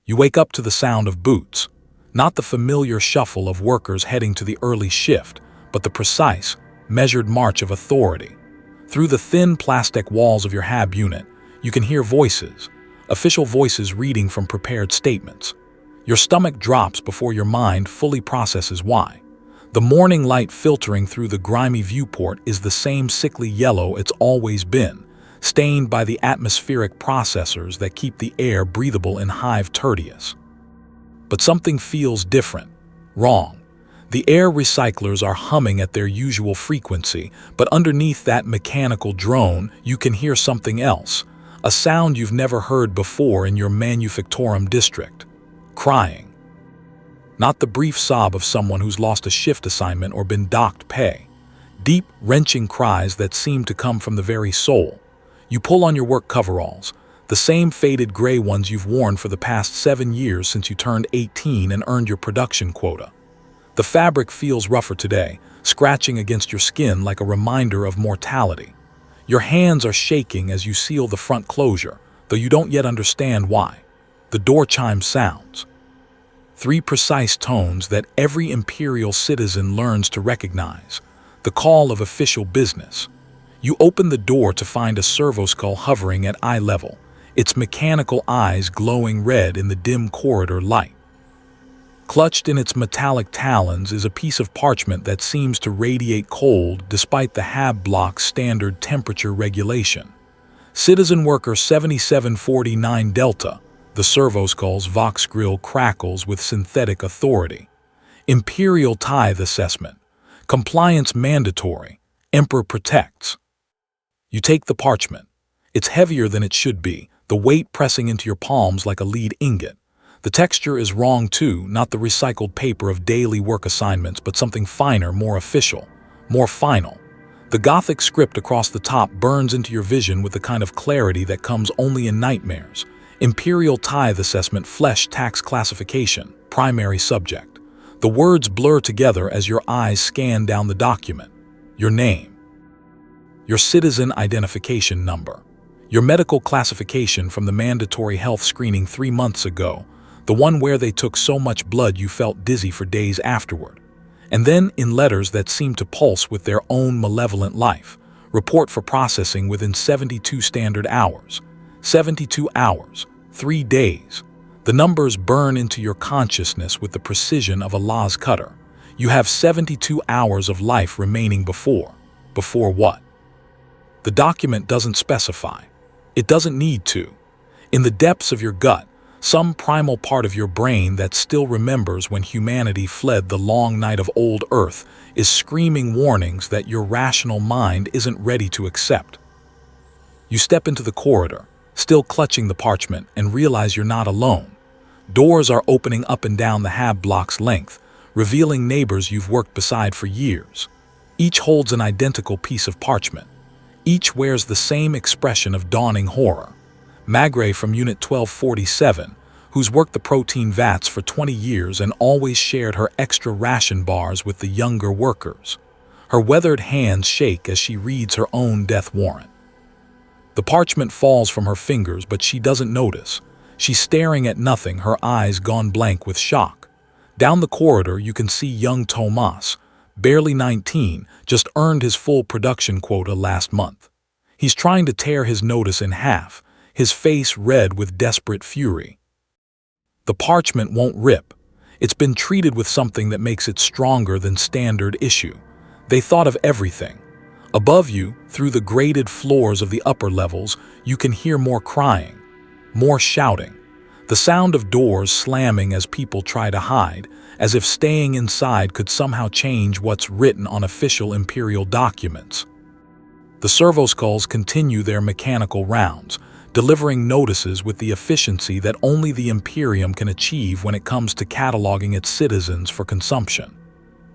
You wake up to the sound of boots, not the familiar shuffle of workers heading to the early shift, but the precise, measured march of authority. Through the thin plastic walls of your HAB unit, you can hear voices, official voices reading from prepared statements. Your stomach drops before your mind fully processes why. The morning light filtering through the grimy viewport is the same sickly yellow it's always been, stained by the atmospheric processors that keep the air breathable in Hive Tertius. But something feels different, wrong. The air recyclers are humming at their usual frequency, but underneath that mechanical drone, you can hear something else, a sound you've never heard before in your manufactorum district. Crying. Not the brief sob of someone who's lost a shift assignment or been docked pay. Deep, wrenching cries that seem to come from the very soul. You pull on your work coveralls, the same faded gray ones you've worn for the past 7 years since you turned 18 and earned your production quota. The fabric feels rougher today, scratching against your skin like a reminder of mortality. Your hands are shaking as you seal the front closure, though you don't yet understand why. The door chime sounds. 3 precise tones that every Imperial citizen learns to recognize. The call of official business. You open the door to find a servoskull hovering at eye level, its mechanical eyes glowing red in the dim corridor light. Clutched in its metallic talons is a piece of parchment that seems to radiate cold despite the HAB block's standard temperature regulation. Citizen Worker 7749 Delta, the servoskull's Vox grill crackles with synthetic authority. Imperial tithe assessment. Compliance mandatory. Emperor protects. You take the parchment. It's heavier than it should be, the weight pressing into your palms like a lead ingot. The texture is wrong too, not the recycled paper of daily work assignments, but something finer, more official, more final. The Gothic script across the top burns into your vision with the kind of clarity that comes only in nightmares. Imperial tithe assessment, flesh tax classification, primary subject. The words blur together as your eyes scan down the document. Your name. Your citizen identification number. Your medical classification from the mandatory health screening 3 months ago, the one where they took so much blood you felt dizzy for days afterward. And then, in letters that seem to pulse with their own malevolent life, report for processing within 72 standard hours. 72 hours, 3 days. The numbers burn into your consciousness with the precision of a Laz cutter. You have 72 hours of life remaining before. Before what? The document doesn't specify. It doesn't need to. In the depths of your gut, some primal part of your brain that still remembers when humanity fled the long night of old Earth is screaming warnings that your rational mind isn't ready to accept. You step into the corridor, still clutching the parchment, and realize you're not alone. Doors are opening up and down the HAB block's length, revealing neighbors you've worked beside for years. Each holds an identical piece of parchment. Each wears the same expression of dawning horror. Magre from Unit 1247, who's worked the protein vats for 20 years and always shared her extra ration bars with the younger workers. Her weathered hands shake as she reads her own death warrant. The parchment falls from her fingers, but she doesn't notice. She's staring at nothing, her eyes gone blank with shock. Down the corridor, you can see young Tomas, barely 19, just earned his full production quota last month. He's trying to tear his notice in half, his face red with desperate fury. The parchment won't rip. It's been treated with something that makes it stronger than standard issue. They thought of everything. Above you, through the grated floors of the upper levels, you can hear more crying, more shouting, the sound of doors slamming as people try to hide, as if staying inside could somehow change what's written on official Imperial documents. The servoskulls continue their mechanical rounds, delivering notices with the efficiency that only the Imperium can achieve when it comes to cataloging its citizens for consumption.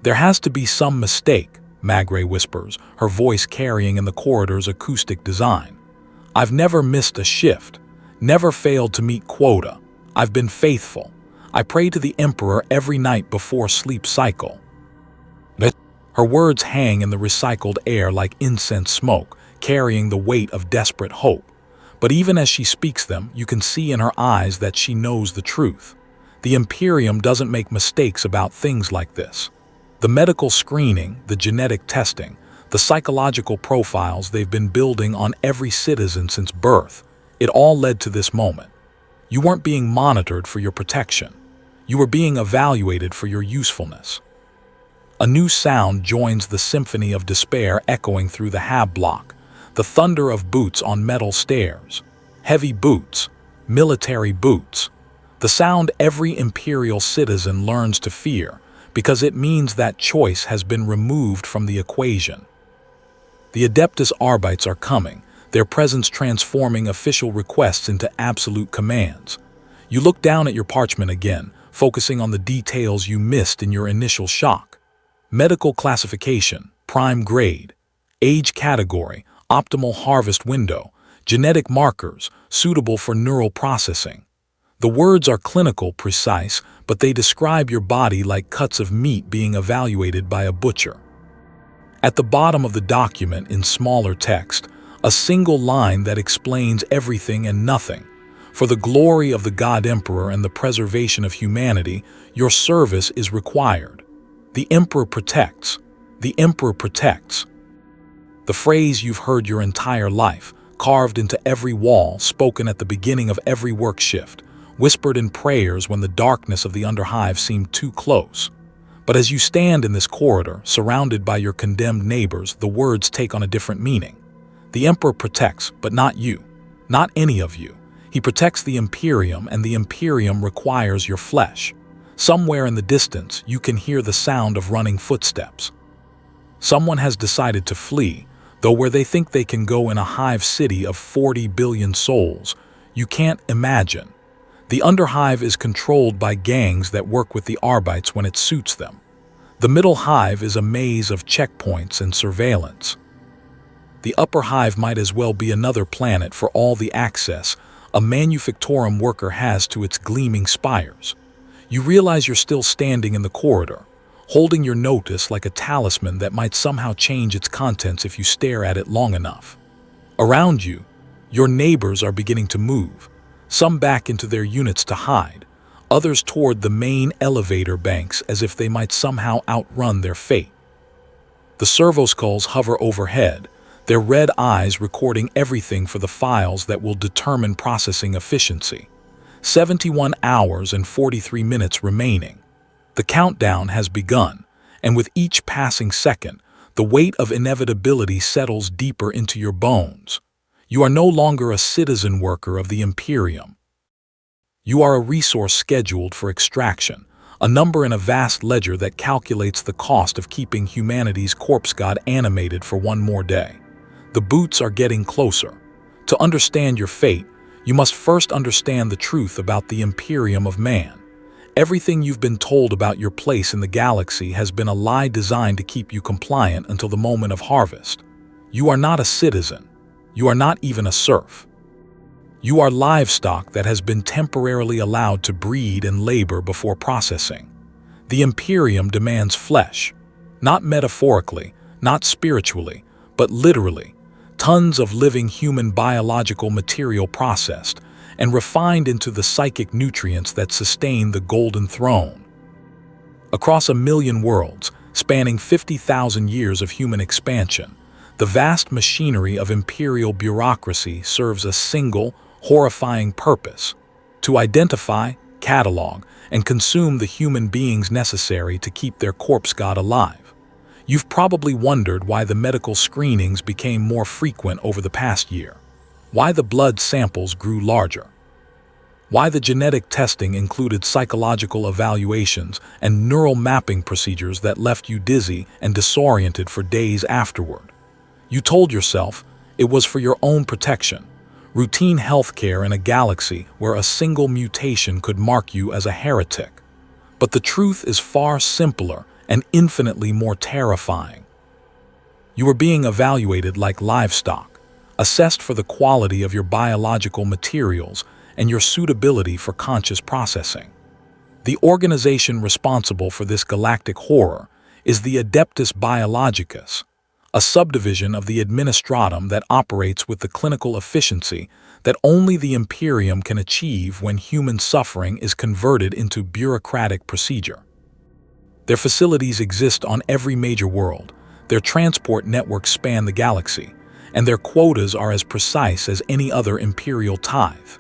There has to be some mistake, Magre whispers, her voice carrying in the corridor's acoustic design. I've never missed a shift, never failed to meet quota. I've been faithful. I pray to the Emperor every night before sleep cycle. Her words hang in the recycled air like incense smoke, carrying the weight of desperate hope. But even as she speaks them, you can see in her eyes that she knows the truth. The Imperium doesn't make mistakes about things like this. The medical screening, the genetic testing, the psychological profiles they've been building on every citizen since birth, it all led to this moment. You weren't being monitored for your protection. You were being evaluated for your usefulness. A new sound joins the symphony of despair echoing through the hab block, the thunder of boots on metal stairs. Heavy boots, military boots. The sound every Imperial citizen learns to fear, because it means that choice has been removed from the equation. The Adeptus Arbites are coming, their presence transforming official requests into absolute commands. You look down at your parchment again, focusing on the details you missed in your initial shock. Medical classification, prime grade. Age category, optimal harvest window. Genetic markers, suitable for neural processing. The words are clinical, precise, but they describe your body like cuts of meat being evaluated by a butcher. At the bottom of the document, in smaller text, a single line that explains everything and nothing. For the glory of the God Emperor and the preservation of humanity, your service is required. The Emperor protects. The Emperor protects. The phrase you've heard your entire life, carved into every wall, spoken at the beginning of every work shift, whispered in prayers when the darkness of the underhive seemed too close. But as you stand in this corridor, surrounded by your condemned neighbors, the words take on a different meaning. The Emperor protects, but not you. Not any of you. He protects the Imperium, and the Imperium requires your flesh. Somewhere in the distance, you can hear the sound of running footsteps. Someone has decided to flee, though where they think they can go in a hive city of 40 billion souls, you can't imagine. The underhive is controlled by gangs that work with the Arbites when it suits them. The middle hive is a maze of checkpoints and surveillance. The upper hive might as well be another planet for all the access a manufactorum worker has to its gleaming spires. You realize you're still standing in the corridor, holding your notice like a talisman that might somehow change its contents if you stare at it long enough. Around you, your neighbors are beginning to move, some back into their units to hide, others toward the main elevator banks as if they might somehow outrun their fate. The servoskulls hover overhead, their red eyes recording everything for the files that will determine processing efficiency. 71 hours and 43 minutes remaining. The countdown has begun, and with each passing second, the weight of inevitability settles deeper into your bones. You are no longer a citizen worker of the Imperium. You are a resource scheduled for extraction, a number in a vast ledger that calculates the cost of keeping humanity's corpse god animated for one more day. The boots are getting closer. To understand your fate, you must first understand the truth about the Imperium of man. Everything you've been told about your place in the galaxy has been a lie designed to keep you compliant until the moment of harvest. You are not a citizen. You are not even a serf. You are livestock that has been temporarily allowed to breed and labor before processing. The Imperium demands flesh, not metaphorically, not spiritually, but literally. Tons of living human biological material processed and refined into the psychic nutrients that sustain the Golden Throne. Across 1 million worlds, spanning 50,000 years of human expansion, the vast machinery of imperial bureaucracy serves a single, horrifying purpose: to identify, catalog, and consume the human beings necessary to keep their corpse god alive. You've probably wondered why the medical screenings became more frequent over the past year, why the blood samples grew larger, why the genetic testing included psychological evaluations and neural mapping procedures that left you dizzy and disoriented for days afterward. You told yourself it was for your own protection, routine healthcare in a galaxy where a single mutation could mark you as a heretic. But the truth is far simpler and infinitely more terrifying. You are being evaluated like livestock, assessed for the quality of your biological materials and your suitability for conscious processing. The organization responsible for this galactic horror is the Adeptus Biologicus, a subdivision of the administratum that operates with the clinical efficiency that only the Imperium can achieve when human suffering is converted into bureaucratic procedure. Their facilities exist on every major world, their transport networks span the galaxy, and their quotas are as precise as any other imperial tithe.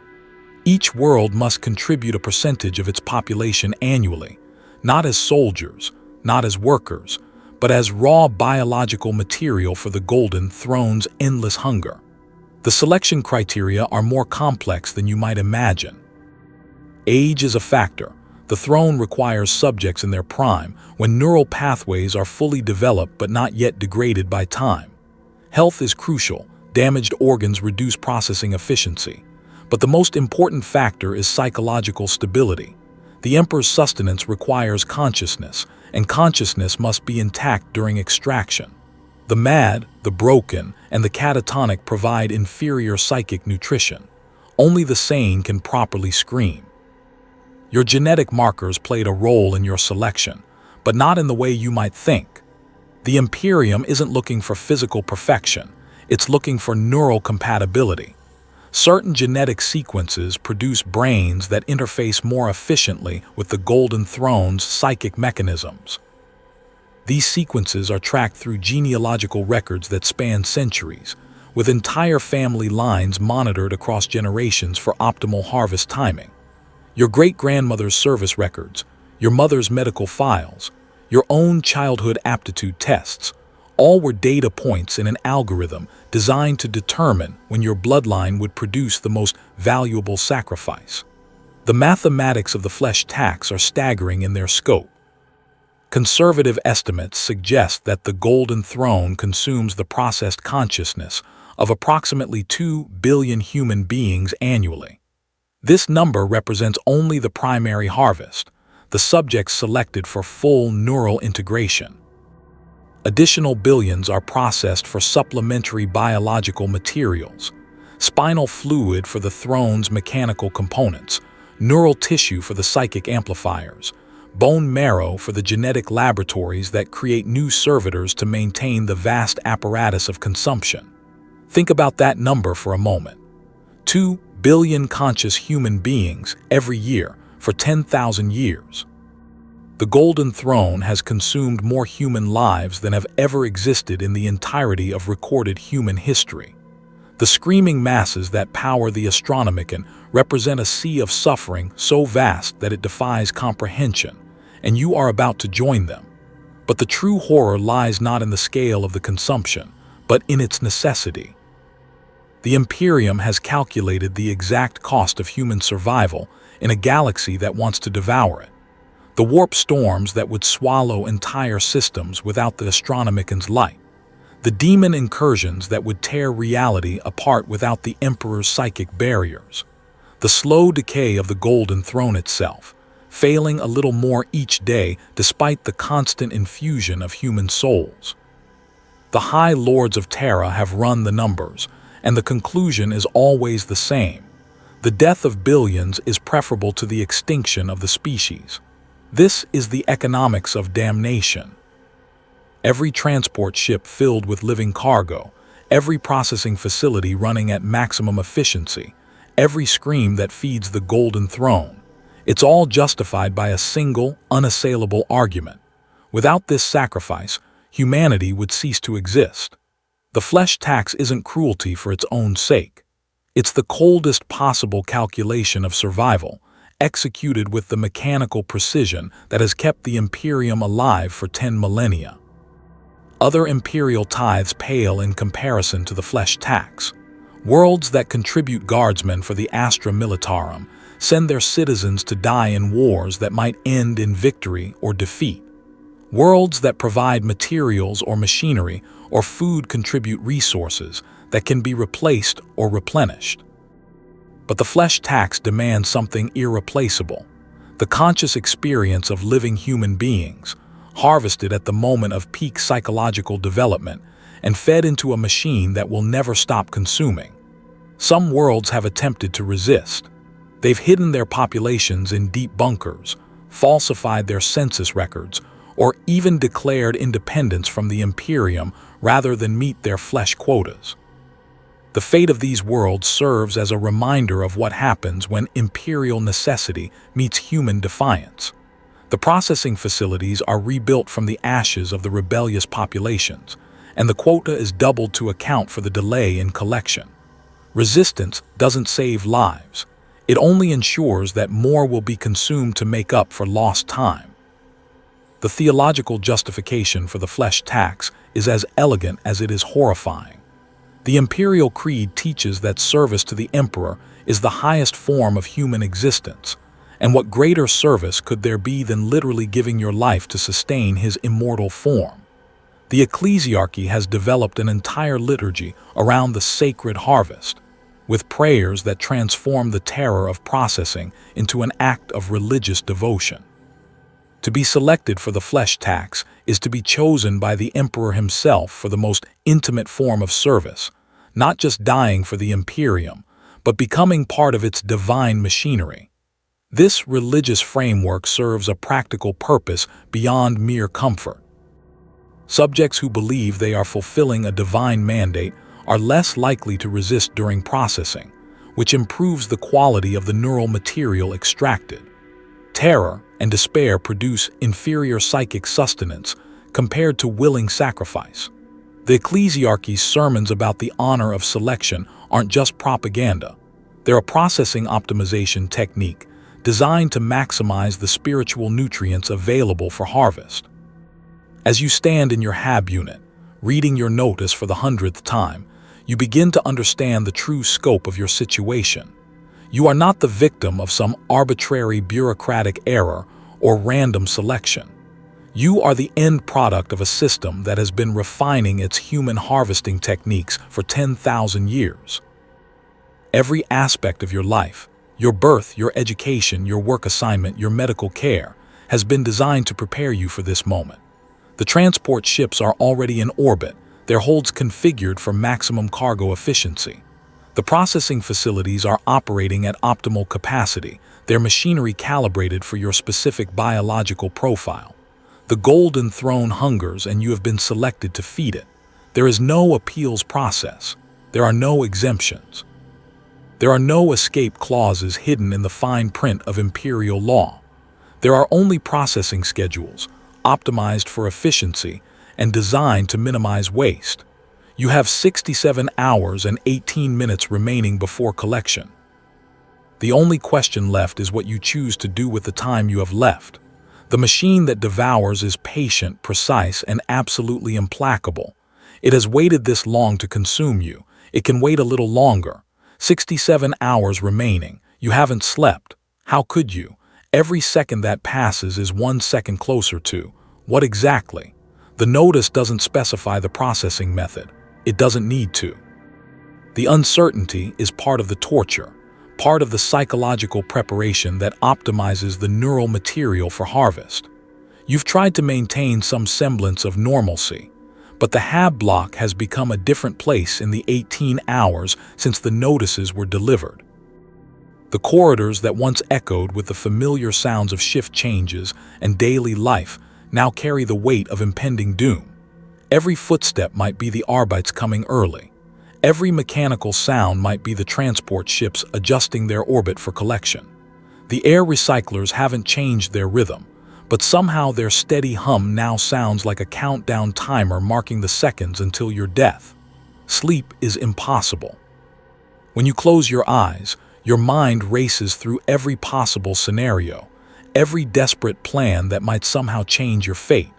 Each world must contribute a percentage of its population annually, not as soldiers, not as workers, but as raw biological material for the Golden Throne's endless hunger. The selection criteria are more complex than you might imagine. Age is a factor. The throne requires subjects in their prime, when neural pathways are fully developed but not yet degraded by time. Health is crucial. Damaged organs reduce processing efficiency. But the most important factor is psychological stability. The Emperor's sustenance requires consciousness, and consciousness must be intact during extraction. The mad, the broken, and the catatonic provide inferior psychic nutrition. Only the sane can properly scream. Your genetic markers played a role in your selection, but not in the way you might think. The Imperium isn't looking for physical perfection, it's looking for neural compatibility. Certain genetic sequences produce brains that interface more efficiently with the Golden Throne's psychic mechanisms. These sequences are tracked through genealogical records that span centuries, with entire family lines monitored across generations for optimal harvest timing. Your great-grandmother's service records, your mother's medical files, your own childhood aptitude tests, all were data points in an algorithm designed to determine when your bloodline would produce the most valuable sacrifice. The mathematics of the flesh tax are staggering in their scope. Conservative estimates suggest that the Golden Throne consumes the processed consciousness of approximately 2 billion human beings annually. This number represents only the primary harvest, the subjects selected for full neural integration. Additional billions are processed for supplementary biological materials, spinal fluid for the throne's mechanical components, neural tissue for the psychic amplifiers, bone marrow for the genetic laboratories that create new servitors to maintain the vast apparatus of consumption. Think about that number for a moment. 2 billion conscious human beings every year for 10,000 years. The Golden Throne has consumed more human lives than have ever existed in the entirety of recorded human history. The screaming masses that power the Astronomican represent a sea of suffering so vast that it defies comprehension, and you are about to join them. But the true horror lies not in the scale of the consumption, but in its necessity. The Imperium has calculated the exact cost of human survival in a galaxy that wants to devour it. The warp storms that would swallow entire systems without the Astronomican's light. The demon incursions that would tear reality apart without the Emperor's psychic barriers. The slow decay of the Golden Throne itself, failing a little more each day despite the constant infusion of human souls. The High Lords of Terra have run the numbers, and the conclusion is always the same. The death of billions is preferable to the extinction of the species. This is the economics of damnation. Every transport ship filled with living cargo, every processing facility running at maximum efficiency, every scream that feeds the Golden Throne, it's all justified by a single, unassailable argument. Without this sacrifice, humanity would cease to exist. The flesh tax isn't cruelty for its own sake. It's the coldest possible calculation of survival, executed with the mechanical precision that has kept the Imperium alive for 10 millennia. Other imperial tithes pale in comparison to the flesh tax. Worlds that contribute guardsmen for the Astra Militarum send their citizens to die in wars that might end in victory or defeat. Worlds that provide materials or machinery or food contribute resources that can be replaced or replenished. But the flesh tax demands something irreplaceable, the conscious experience of living human beings, harvested at the moment of peak psychological development and fed into a machine that will never stop consuming. Some worlds have attempted to resist. They've hidden their populations in deep bunkers, falsified their census records, or even declared independence from the Imperium rather than meet their flesh quotas. The fate of these worlds serves as a reminder of what happens when imperial necessity meets human defiance. The processing facilities are rebuilt from the ashes of the rebellious populations, and the quota is doubled to account for the delay in collection. Resistance doesn't save lives. It only ensures that more will be consumed to make up for lost time. The theological justification for the flesh tax is as elegant as it is horrifying. The imperial creed teaches that service to the emperor is the highest form of human existence, and what greater service could there be than literally giving your life to sustain his immortal form? The ecclesiarchy has developed an entire liturgy around the sacred harvest, with prayers that transform the terror of processing into an act of religious devotion. To be selected for the flesh tax is to be chosen by the emperor himself for the most intimate form of service, not just dying for the Imperium, but becoming part of its divine machinery. This religious framework serves a practical purpose beyond mere comfort. Subjects who believe they are fulfilling a divine mandate are less likely to resist during processing, which improves the quality of the neural material extracted. Terror and despair produce inferior psychic sustenance compared to willing sacrifice. The ecclesiarchy's sermons about the honor of selection aren't just propaganda. They're a processing optimization technique designed to maximize the spiritual nutrients available for harvest. As you stand in your HAB unit, reading your notice for the 100th time, you begin to understand the true scope of your situation. You are not the victim of some arbitrary bureaucratic error or random selection. You are the end product of a system that has been refining its human harvesting techniques for 10,000 years. Every aspect of your life, your birth, your education, your work assignment, your medical care, has been designed to prepare you for this moment. The transport ships are already in orbit, their holds configured for maximum cargo efficiency. The processing facilities are operating at optimal capacity, their machinery calibrated for your specific biological profile. The golden throne hungers and you have been selected to feed it. There is no appeals process. There are no exemptions. There are no escape clauses hidden in the fine print of imperial law. There are only processing schedules, optimized for efficiency and designed to minimize waste. You have 67 hours and 18 minutes remaining before collection. The only question left is what you choose to do with the time you have left. The machine that devours is patient, precise, and absolutely implacable. It has waited this long to consume you. It can wait a little longer. 67 hours remaining. You haven't slept. How could you? Every second that passes is 1 second closer to what exactly? The notice doesn't specify the processing method. It doesn't need to. The uncertainty is part of the torture, part of the psychological preparation that optimizes the neural material for harvest. You've tried to maintain some semblance of normalcy, but the HAB block has become a different place in the 18 hours since the notices were delivered. The corridors that once echoed with the familiar sounds of shift changes and daily life now carry the weight of impending doom. Every footstep might be the Arbites coming early. Every mechanical sound might be the transport ships adjusting their orbit for collection. The air recyclers haven't changed their rhythm, but somehow their steady hum now sounds like a countdown timer marking the seconds until your death. Sleep is impossible. When you close your eyes, your mind races through every possible scenario, every desperate plan that might somehow change your fate.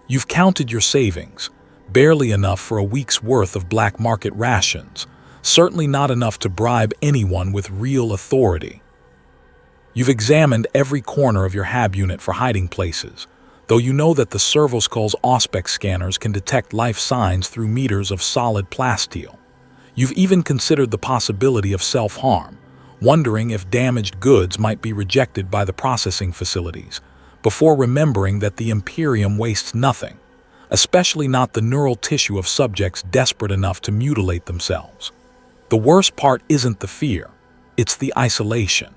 You've counted your savings, barely enough for a week's worth of black market rations, certainly not enough to bribe anyone with real authority. You've examined every corner of your HAB unit for hiding places, though you know that the Servoskull's Auspex scanners can detect life signs through meters of solid plasteel. You've even considered the possibility of self-harm, wondering if damaged goods might be rejected by the processing facilities, before remembering that the Imperium wastes nothing, especially not the neural tissue of subjects desperate enough to mutilate themselves. The worst part isn't the fear, it's the isolation.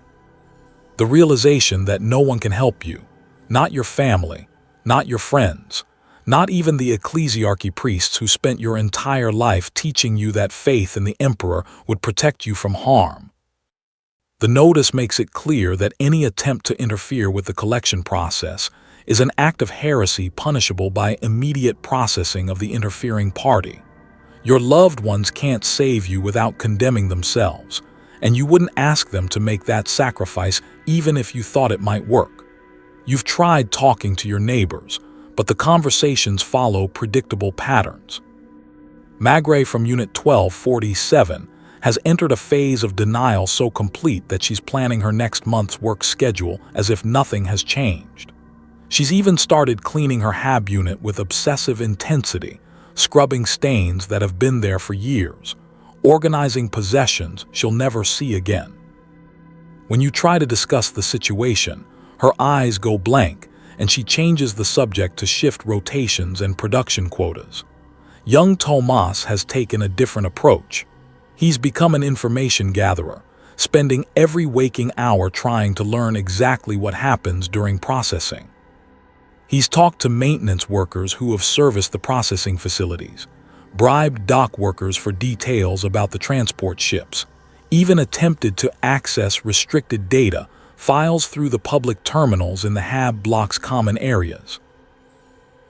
The realization that no one can help you, not your family, not your friends, not even the ecclesiarchy priests who spent your entire life teaching you that faith in the emperor would protect you from harm. The notice makes it clear that any attempt to interfere with the collection process is an act of heresy punishable by immediate processing of the interfering party. Your loved ones can't save you without condemning themselves, and you wouldn't ask them to make that sacrifice even if you thought it might work. You've tried talking to your neighbors, but the conversations follow predictable patterns. Magre from Unit 1247 has entered a phase of denial so complete that she's planning her next month's work schedule as if nothing has changed. She's even started cleaning her HAB unit with obsessive intensity, scrubbing stains that have been there for years, organizing possessions she'll never see again. When you try to discuss the situation, her eyes go blank and she changes the subject to shift rotations and production quotas. Young Tomas has taken a different approach. He's become an information gatherer, spending every waking hour trying to learn exactly what happens during processing. He's talked to maintenance workers who have serviced the processing facilities, bribed dock workers for details about the transport ships, even attempted to access restricted data files through the public terminals in the HAB block's common areas.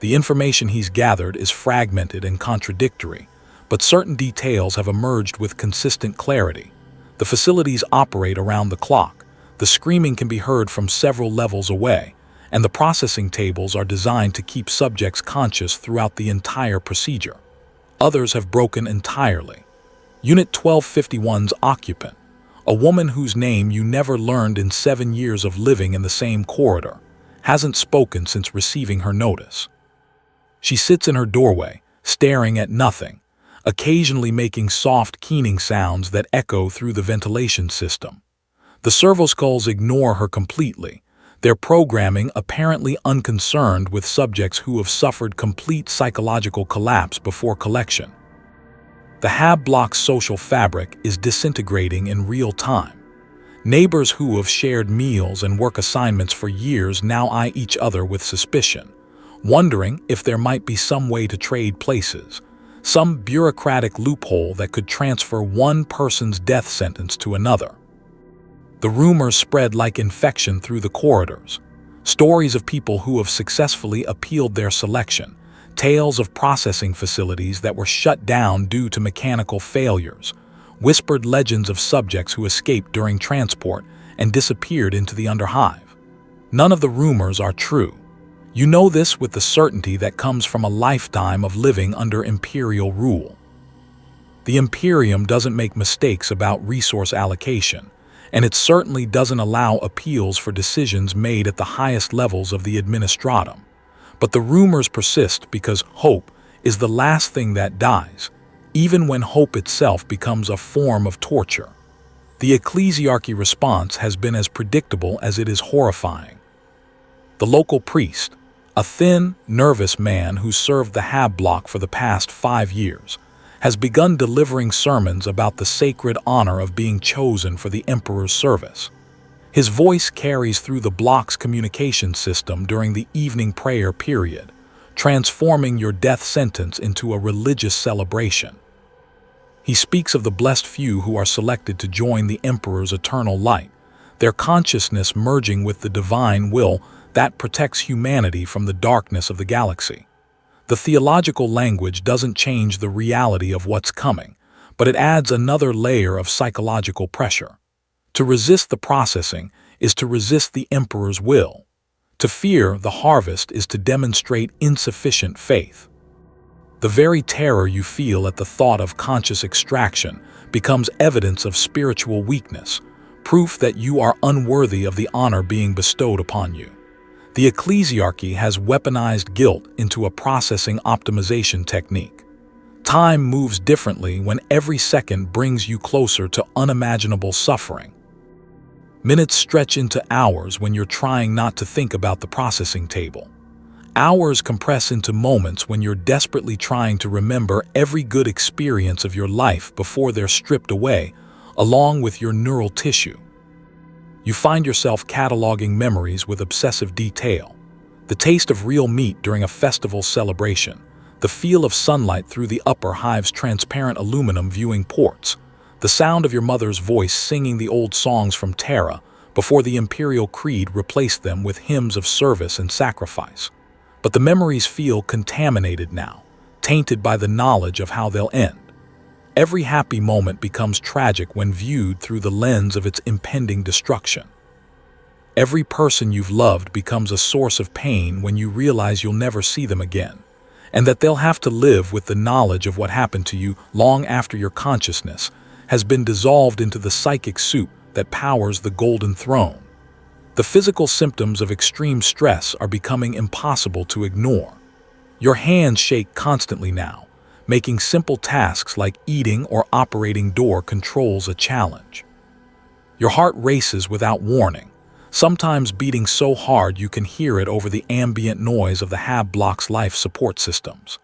The information he's gathered is fragmented and contradictory, but certain details have emerged with consistent clarity. The facilities operate around the clock, the screaming can be heard from several levels away, and the processing tables are designed to keep subjects conscious throughout the entire procedure. Others have broken entirely. Unit 1251's occupant, a woman whose name you never learned in 7 years of living in the same corridor, hasn't spoken since receiving her notice. She sits in her doorway, staring at nothing, occasionally making soft keening sounds that echo through the ventilation system. The servoskulls ignore her completely, their programming apparently unconcerned with subjects who have suffered complete psychological collapse before collection. The HAB block's social fabric is disintegrating in real time. Neighbors who have shared meals and work assignments for years now eye each other with suspicion, wondering if there might be some way to trade places, some bureaucratic loophole that could transfer one person's death sentence to another. The rumors spread like infection through the corridors. Stories of people who have successfully appealed their selection, tales of processing facilities that were shut down due to mechanical failures, whispered legends of subjects who escaped during transport and disappeared into the underhive. None of the rumors are true. You know this with the certainty that comes from a lifetime of living under Imperial rule. The Imperium doesn't make mistakes about resource allocation, and it certainly doesn't allow appeals for decisions made at the highest levels of the administratum. But the rumors persist because hope is the last thing that dies, even when hope itself becomes a form of torture. The ecclesiarchy response has been as predictable as it is horrifying. The local priest, a thin, nervous man who served the HAB block for the past 5 years, has begun delivering sermons about the sacred honor of being chosen for the emperor's service. His voice carries through the block's communication system during the evening prayer period, transforming your death sentence into a religious celebration. He speaks of the blessed few who are selected to join the emperor's eternal light, their consciousness merging with the divine will that protects humanity from the darkness of the galaxy. The theological language doesn't change the reality of what's coming, but it adds another layer of psychological pressure. To resist the processing is to resist the emperor's will. To fear the harvest is to demonstrate insufficient faith. The very terror you feel at the thought of conscious extraction becomes evidence of spiritual weakness, proof that you are unworthy of the honor being bestowed upon you. The ecclesiarchy has weaponized guilt into a processing optimization technique. Time moves differently when every second brings you closer to unimaginable suffering. Minutes stretch into hours when you're trying not to think about the processing table. Hours compress into moments when you're desperately trying to remember every good experience of your life before they're stripped away, along with your neural tissue. You find yourself cataloging memories with obsessive detail. The taste of real meat during a festival celebration, the feel of sunlight through the upper hive's transparent aluminum viewing ports, the sound of your mother's voice singing the old songs from Terra before the Imperial Creed replaced them with hymns of service and sacrifice. But the memories feel contaminated now, tainted by the knowledge of how they'll end. Every happy moment becomes tragic when viewed through the lens of its impending destruction. Every person you've loved becomes a source of pain when you realize you'll never see them again, and that they'll have to live with the knowledge of what happened to you long after your consciousness has been dissolved into the psychic soup that powers the Golden Throne. The physical symptoms of extreme stress are becoming impossible to ignore. Your hands shake constantly now, making simple tasks like eating or operating door controls a challenge. Your heart races without warning, sometimes beating so hard you can hear it over the ambient noise of the Hab block's life support systems.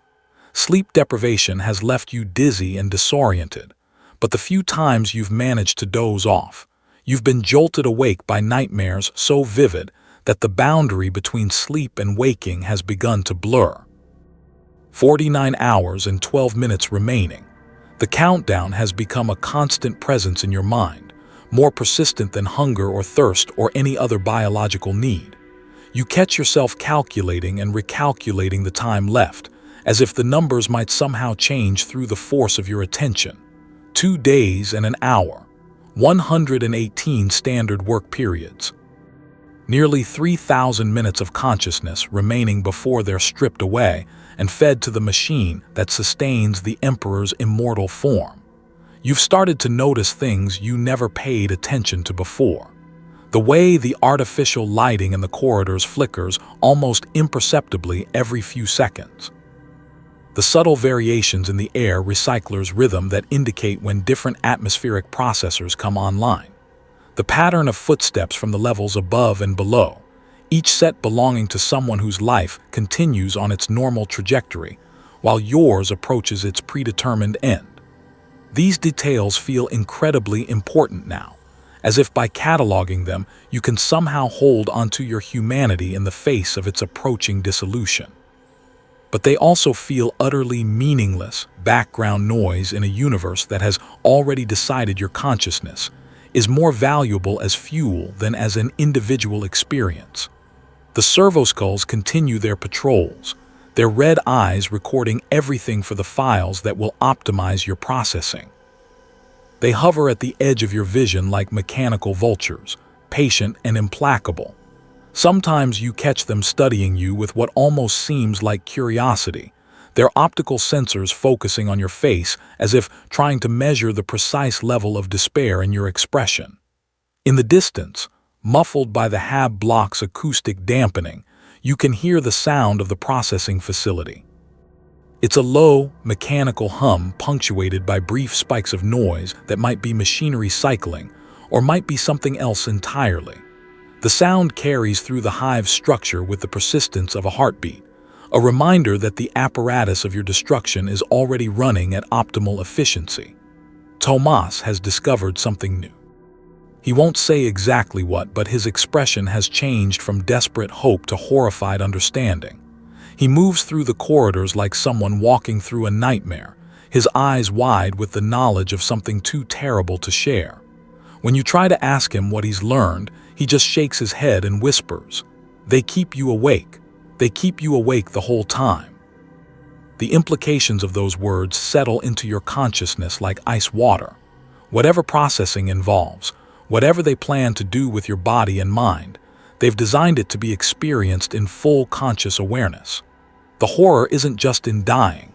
Sleep deprivation has left you dizzy and disoriented, but the few times you've managed to doze off, you've been jolted awake by nightmares so vivid that the boundary between sleep and waking has begun to blur. 49 hours and 12 minutes remaining. The countdown has become a constant presence in your mind, more persistent than hunger or thirst or any other biological need. You catch yourself calculating and recalculating the time left, as if the numbers might somehow change through the force of your attention. 2 days and an hour, 118 standard work periods. Nearly 3,000 minutes of consciousness remaining before they're stripped away and fed to the machine that sustains the Emperor's immortal form. You've started to notice things you never paid attention to before. The way the artificial lighting in the corridors flickers almost imperceptibly every few seconds. The subtle variations in the air recycler's rhythm that indicate when different atmospheric processors come online. The pattern of footsteps from the levels above and below, each set belonging to someone whose life continues on its normal trajectory, while yours approaches its predetermined end. These details feel incredibly important now, as if by cataloging them you can somehow hold onto your humanity in the face of its approaching dissolution. But they also feel utterly meaningless background noise in a universe that has already decided your consciousness is more valuable as fuel than as an individual experience. The servoskulls continue their patrols, their red eyes recording everything for the files that will optimize your processing. They hover at the edge of your vision like mechanical vultures, patient and implacable. Sometimes you catch them studying you with what almost seems like curiosity, their optical sensors focusing on your face as if trying to measure the precise level of despair in your expression. In the distance, muffled by the Hab block's acoustic dampening, you can hear the sound of the processing facility. It's a low, mechanical hum punctuated by brief spikes of noise that might be machinery cycling or might be something else entirely. The sound carries through the hive's structure with the persistence of a heartbeat, a reminder that the apparatus of your destruction is already running at optimal efficiency. Tomas has discovered something new. He won't say exactly what, but his expression has changed from desperate hope to horrified understanding. He moves through the corridors like someone walking through a nightmare, his eyes wide with the knowledge of something too terrible to share. When you try to ask him what he's learned, he just shakes his head and whispers, "They keep you awake. They keep you awake the whole time." The implications of those words settle into your consciousness like ice water. Whatever processing involves, whatever they plan to do with your body and mind, they've designed it to be experienced in full conscious awareness. The horror isn't just in dying.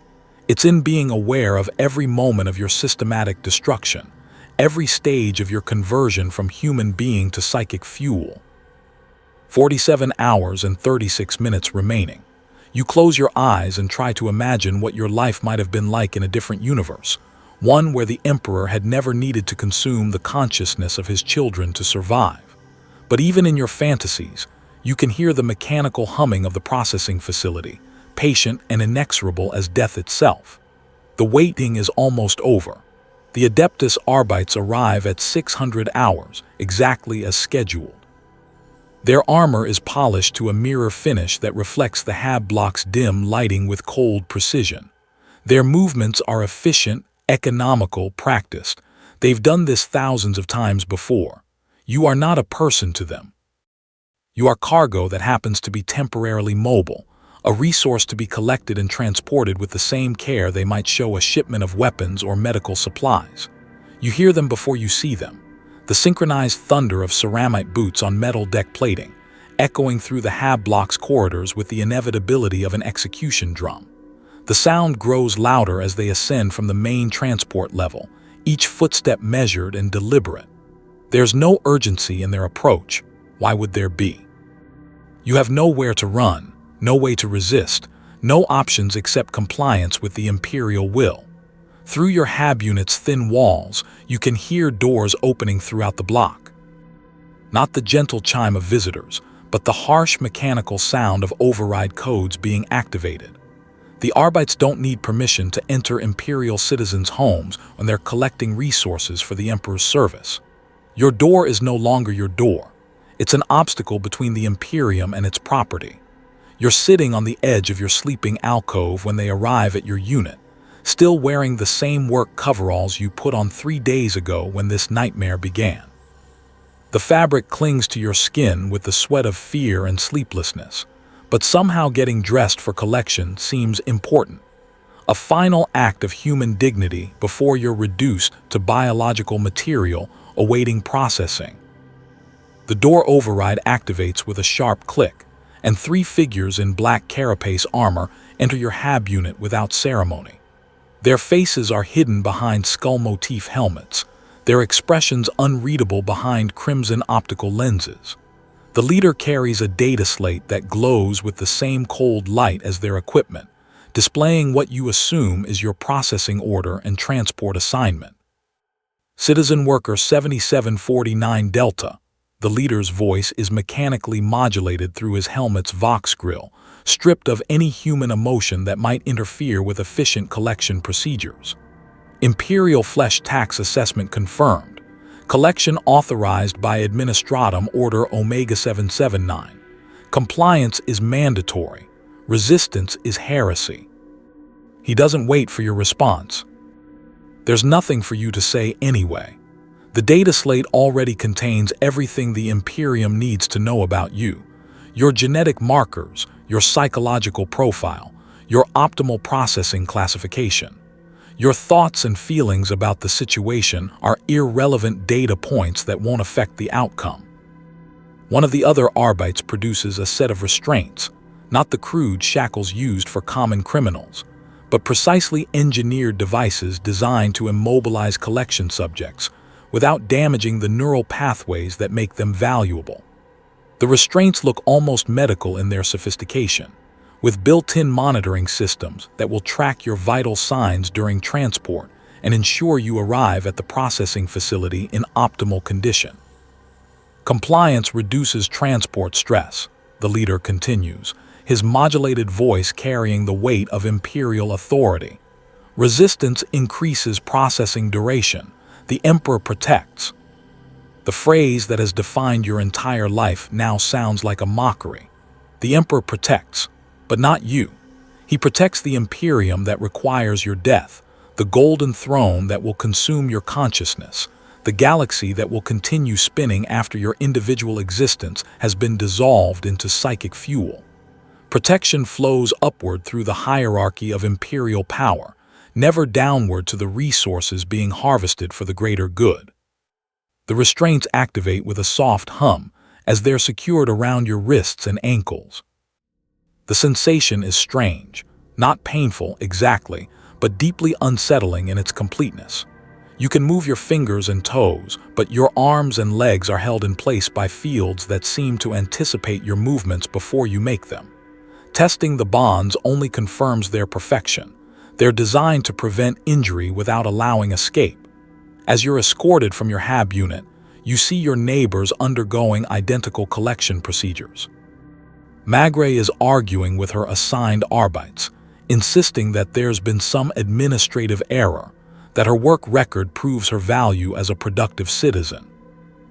It's in being aware of every moment of your systematic destruction, every stage of your conversion from human being to psychic fuel. 47 hours and 36 minutes remaining. You close your eyes and try to imagine what your life might have been like in a different universe, one where the Emperor had never needed to consume the consciousness of his children to survive. But even in your fantasies, you can hear the mechanical humming of the processing facility, patient and inexorable as death itself. The waiting is almost over. The Adeptus Arbites arrive at 600 hours, exactly as scheduled. Their armor is polished to a mirror finish that reflects the hab block's dim lighting with cold precision. Their movements are efficient, economical, practiced. They've done this thousands of times before. You are not a person to them. You are cargo that happens to be temporarily mobile, a resource to be collected and transported with the same care they might show a shipment of weapons or medical supplies. You hear them before you see them, the synchronized thunder of ceramite boots on metal deck plating, echoing through the hab block's corridors with the inevitability of an execution drum. The sound grows louder as they ascend from the main transport level, each footstep measured and deliberate. There's no urgency in their approach. Why would there be? You have nowhere to run, no way to resist, no options except compliance with the Imperial will. Through your hab unit's thin walls, you can hear doors opening throughout the block. Not the gentle chime of visitors, but the harsh mechanical sound of override codes being activated. The Arbites don't need permission to enter Imperial citizens' homes when they're collecting resources for the Emperor's service. Your door is no longer your door. It's an obstacle between the Imperium and its property. You're sitting on the edge of your sleeping alcove when they arrive at your unit, still wearing the same work coveralls you put on 3 days ago when this nightmare began. The fabric clings to your skin with the sweat of fear and sleeplessness, but somehow getting dressed for collection seems important. A final act of human dignity before you're reduced to biological material awaiting processing. The door override activates with a sharp click, and 3 figures in black carapace armor enter your hab unit without ceremony. Their faces are hidden behind skull motif helmets, their expressions unreadable behind crimson optical lenses. The leader carries a data slate that glows with the same cold light as their equipment, displaying what you assume is your processing order and transport assignment. Citizen Worker 7749 Delta. The leader's voice is mechanically modulated through his helmet's Vox grill, stripped of any human emotion that might interfere with efficient collection procedures. Imperial flesh tax assessment confirmed. Collection authorized by Administratum Order Omega 779. Compliance is mandatory. Resistance is heresy. He doesn't wait for your response. There's nothing for you to say anyway. The data slate already contains everything the Imperium needs to know about you. Your genetic markers, your psychological profile, your optimal processing classification. Your thoughts and feelings about the situation are irrelevant data points that won't affect the outcome. One of the other Arbites produces a set of restraints, not the crude shackles used for common criminals, but precisely engineered devices designed to immobilize collection subjects without damaging the neural pathways that make them valuable. The restraints look almost medical in their sophistication, with built-in monitoring systems that will track your vital signs during transport and ensure you arrive at the processing facility in optimal condition. Compliance reduces transport stress, the leader continues, his modulated voice carrying the weight of Imperial authority. Resistance increases processing duration. The Emperor protects. The phrase that has defined your entire life now sounds like a mockery. The Emperor protects, but not you. He protects the Imperium that requires your death, the golden throne that will consume your consciousness, the galaxy that will continue spinning after your individual existence has been dissolved into psychic fuel. Protection flows upward through the hierarchy of Imperial power, never downward to the resources being harvested for the greater good. The restraints activate with a soft hum as they're secured around your wrists and ankles. The sensation is strange, not painful exactly, but deeply unsettling in its completeness. You can move your fingers and toes, but your arms and legs are held in place by fields that seem to anticipate your movements before you make them. Testing the bonds only confirms their perfection. They're designed to prevent injury without allowing escape. As you're escorted from your hab unit, you see your neighbors undergoing identical collection procedures. Magre is arguing with her assigned Arbites, insisting that there's been some administrative error, that her work record proves her value as a productive citizen.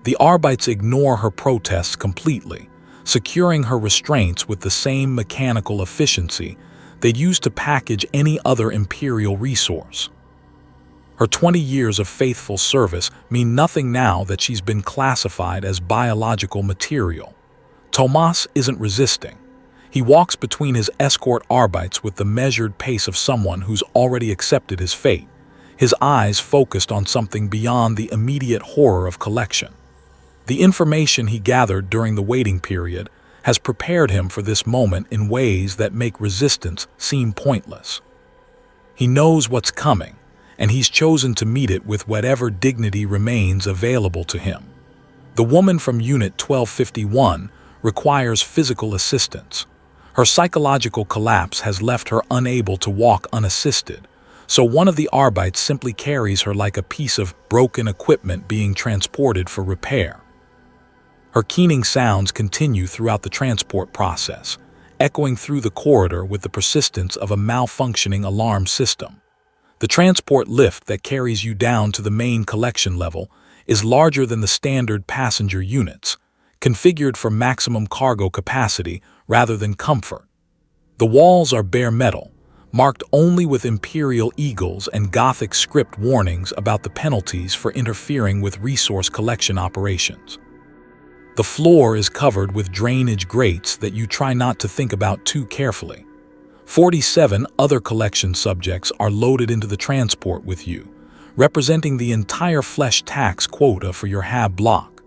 The Arbites ignore her protests completely, securing her restraints with the same mechanical efficiency they'd use to package any other Imperial resource. Her 20 years of faithful service mean nothing now that she's been classified as biological material. Tomas isn't resisting. He walks between his escort arbites with the measured pace of someone who's already accepted his fate, his eyes focused on something beyond the immediate horror of collection. The information he gathered during the waiting period has prepared him for this moment in ways that make resistance seem pointless. He knows what's coming, and he's chosen to meet it with whatever dignity remains available to him. The woman from Unit 1251 requires physical assistance. Her psychological collapse has left her unable to walk unassisted, so one of the arbites simply carries her like a piece of broken equipment being transported for repair. Her keening sounds continue throughout the transport process, echoing through the corridor with the persistence of a malfunctioning alarm system. The transport lift that carries you down to the main collection level is larger than the standard passenger units, configured for maximum cargo capacity rather than comfort. The walls are bare metal, marked only with Imperial eagles and Gothic script warnings about the penalties for interfering with resource collection operations. The floor is covered with drainage grates that you try not to think about too carefully. 47 other collection subjects are loaded into the transport with you, representing the entire flesh tax quota for your HAB block.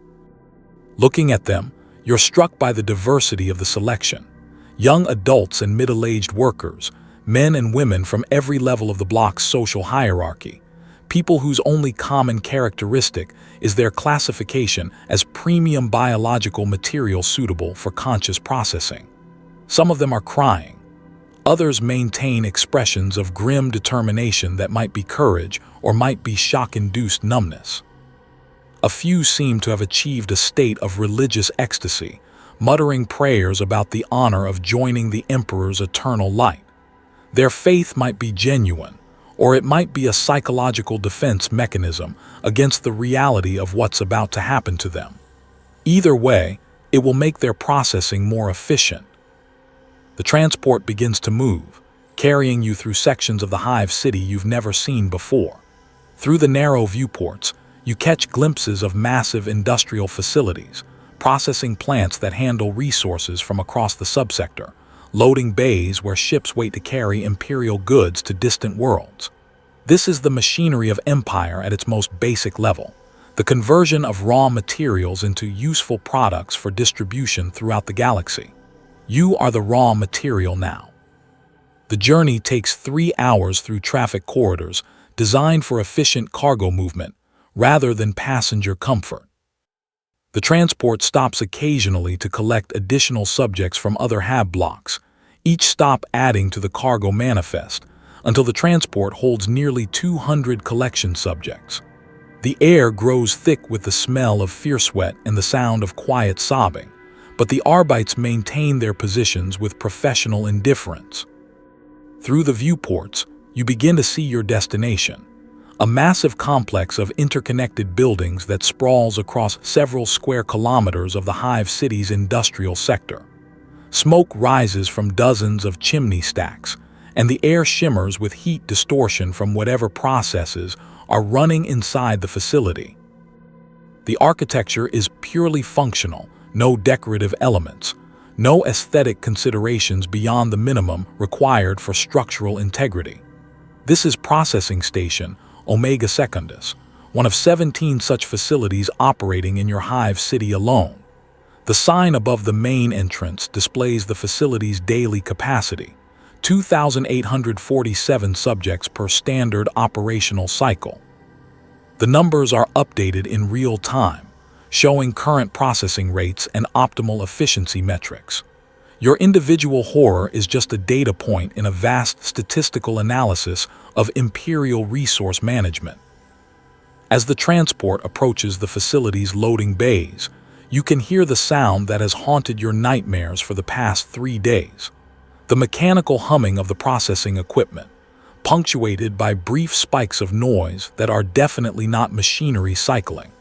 Looking at them, you're struck by the diversity of the selection. Young adults and middle-aged workers, men and women from every level of the block's social hierarchy, people whose only common characteristic is their classification as premium biological material suitable for conscious processing. Some of them are crying. Others maintain expressions of grim determination that might be courage or might be shock-induced numbness. A few seem to have achieved a state of religious ecstasy, muttering prayers about the honor of joining the Emperor's eternal light. Their faith might be genuine, or it might be a psychological defense mechanism against the reality of what's about to happen to them. Either way, it will make their processing more efficient. The transport begins to move, carrying you through sections of the hive city you've never seen before. Through the narrow viewports, you catch glimpses of massive industrial facilities, processing plants that handle resources from across the subsector, loading bays where ships wait to carry Imperial goods to distant worlds. This is the machinery of Empire at its most basic level, the conversion of raw materials into useful products for distribution throughout the galaxy. You are the raw material now. The journey takes 3 hours through traffic corridors designed for efficient cargo movement rather than passenger comfort. The transport stops occasionally to collect additional subjects from other HAB blocks, each stop adding to the cargo manifest, until the transport holds nearly 200 collection subjects. The air grows thick with the smell of fierce sweat and the sound of quiet sobbing, but the arbites maintain their positions with professional indifference. Through the viewports, you begin to see your destination, a massive complex of interconnected buildings that sprawls across several square kilometers of the hive city's industrial sector. Smoke rises from dozens of chimney stacks, and the air shimmers with heat distortion from whatever processes are running inside the facility. The architecture is purely functional, no decorative elements, no aesthetic considerations beyond the minimum required for structural integrity. This is Processing Station Omega Secundus, one of 17 such facilities operating in your hive city alone. The sign above the main entrance displays the facility's daily capacity, 2,847 subjects per standard operational cycle. The numbers are updated in real time, showing current processing rates and optimal efficiency metrics. Your individual horror is just a data point in a vast statistical analysis of Imperial resource management. As the transport approaches the facility's loading bays, you can hear the sound that has haunted your nightmares for the past 3 days. The mechanical humming of the processing equipment, punctuated by brief spikes of noise that are definitely not machinery cycling.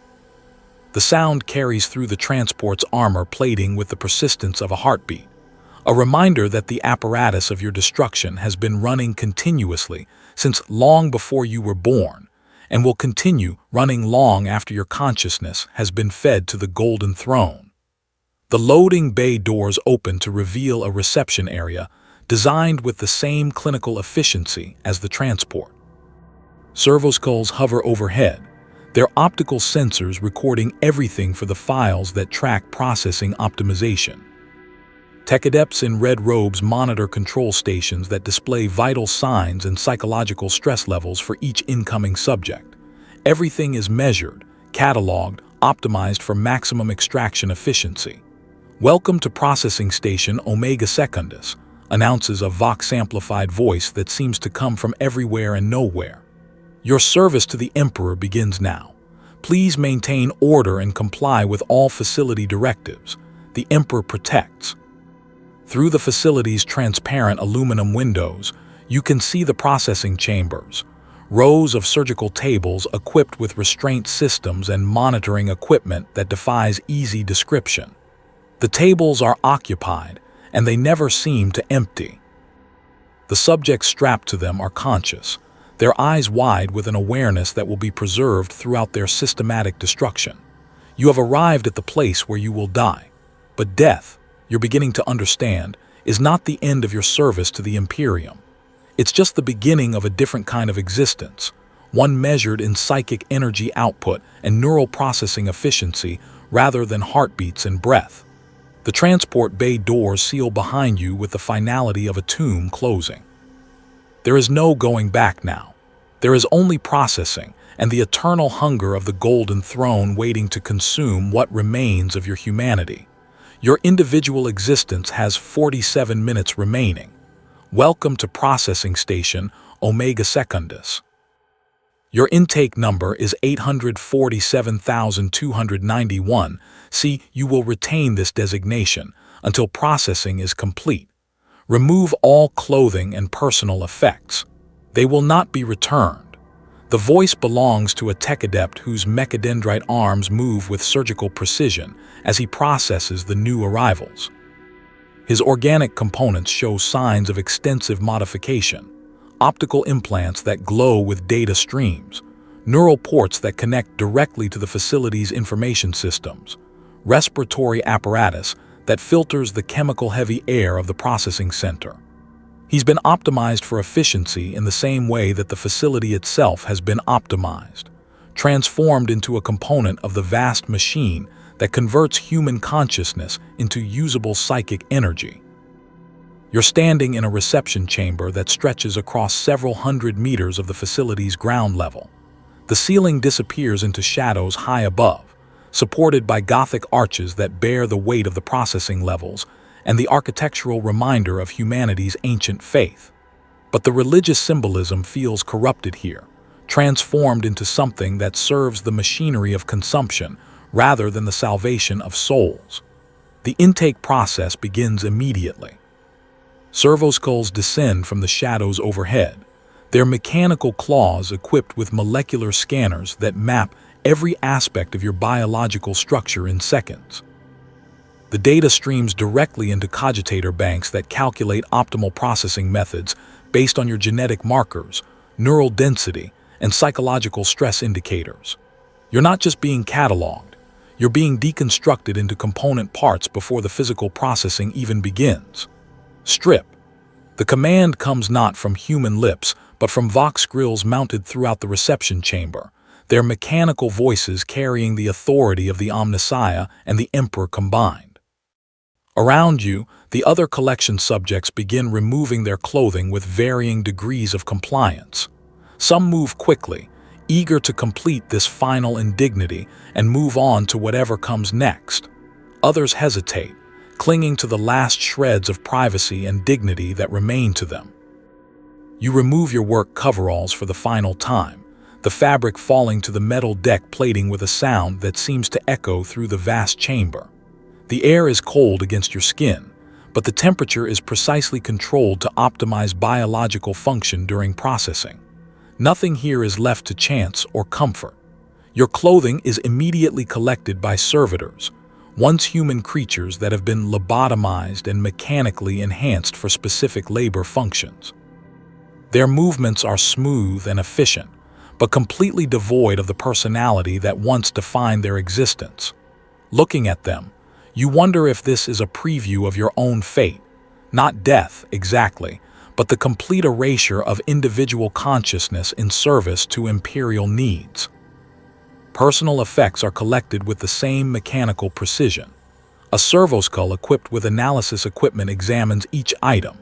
The sound carries through the transport's armor plating with the persistence of a heartbeat, a reminder that the apparatus of your destruction has been running continuously since long before you were born, and will continue running long after your consciousness has been fed to the golden throne. The loading bay doors open to reveal a reception area designed with the same clinical efficiency as the transport. Servoskulls hover overhead, their optical sensors recording everything for the files that track processing optimization. Tech adepts in red robes monitor control stations that display vital signs and psychological stress levels for each incoming subject. Everything is measured, cataloged, optimized for maximum extraction efficiency. "Welcome to Processing Station Omega Secundus," announces a vox-amplified voice that seems to come from everywhere and nowhere. "Your service to the Emperor begins now. Please maintain order and comply with all facility directives. The Emperor protects." Through the facility's transparent aluminum windows, you can see the processing chambers, rows of surgical tables equipped with restraint systems and monitoring equipment that defies easy description. The tables are occupied, and they never seem to empty. The subjects strapped to them are conscious, their eyes wide with an awareness that will be preserved throughout their systematic destruction. You have arrived at the place where you will die. But death, you're beginning to understand, is not the end of your service to the Imperium. It's just the beginning of a different kind of existence, one measured in psychic energy output and neural processing efficiency rather than heartbeats and breath. The transport bay doors seal behind you with the finality of a tomb closing. There is no going back now. There is only processing and the eternal hunger of the golden throne waiting to consume what remains of your humanity. Your individual existence has 47 minutes remaining. Welcome to Processing Station Omega Secundus. Your intake number is 847,291. See, you will retain this designation until processing is complete. Remove all clothing and personal effects. They will not be returned. The voice belongs to a tech adept whose mechadendrite arms move with surgical precision as he processes the new arrivals. His organic components show signs of extensive modification: optical implants that glow with data streams, neural ports that connect directly to the facility's information systems, respiratory apparatus that filters the chemical-heavy air of the processing center. He's been optimized for efficiency in the same way that the facility itself has been optimized, transformed into a component of the vast machine that converts human consciousness into usable psychic energy. You're standing in a reception chamber that stretches across several hundred meters of the facility's ground level. The ceiling disappears into shadows high above, supported by Gothic arches that bear the weight of the processing levels and the architectural reminder of humanity's ancient faith. But the religious symbolism feels corrupted here, transformed into something that serves the machinery of consumption rather than the salvation of souls. The intake process begins immediately. Servoskulls descend from the shadows overhead, their mechanical claws equipped with molecular scanners that map every aspect of your biological structure in seconds. The data streams directly into cogitator banks that calculate optimal processing methods based on your genetic markers, neural density, and psychological stress indicators. You're not just being cataloged, you're being deconstructed into component parts before the physical processing even begins. Strip. The command comes not from human lips, but from vox grills mounted throughout the reception chamber, their mechanical voices carrying the authority of the Omnissiah and the Emperor combined. Around you, the other collection subjects begin removing their clothing with varying degrees of compliance. Some move quickly, eager to complete this final indignity and move on to whatever comes next. Others hesitate, clinging to the last shreds of privacy and dignity that remain to them. You remove your work coveralls for the final time, the fabric falling to the metal deck plating with a sound that seems to echo through the vast chamber. The air is cold against your skin, but the temperature is precisely controlled to optimize biological function during processing. Nothing here is left to chance or comfort. Your clothing is immediately collected by servitors, once human creatures that have been lobotomized and mechanically enhanced for specific labor functions. Their movements are smooth and efficient, but completely devoid of the personality that once defined their existence. Looking at them, you wonder if this is a preview of your own fate, not death exactly, but the complete erasure of individual consciousness in service to imperial needs. Personal effects are collected with the same mechanical precision. A servoskull equipped with analysis equipment examines each item,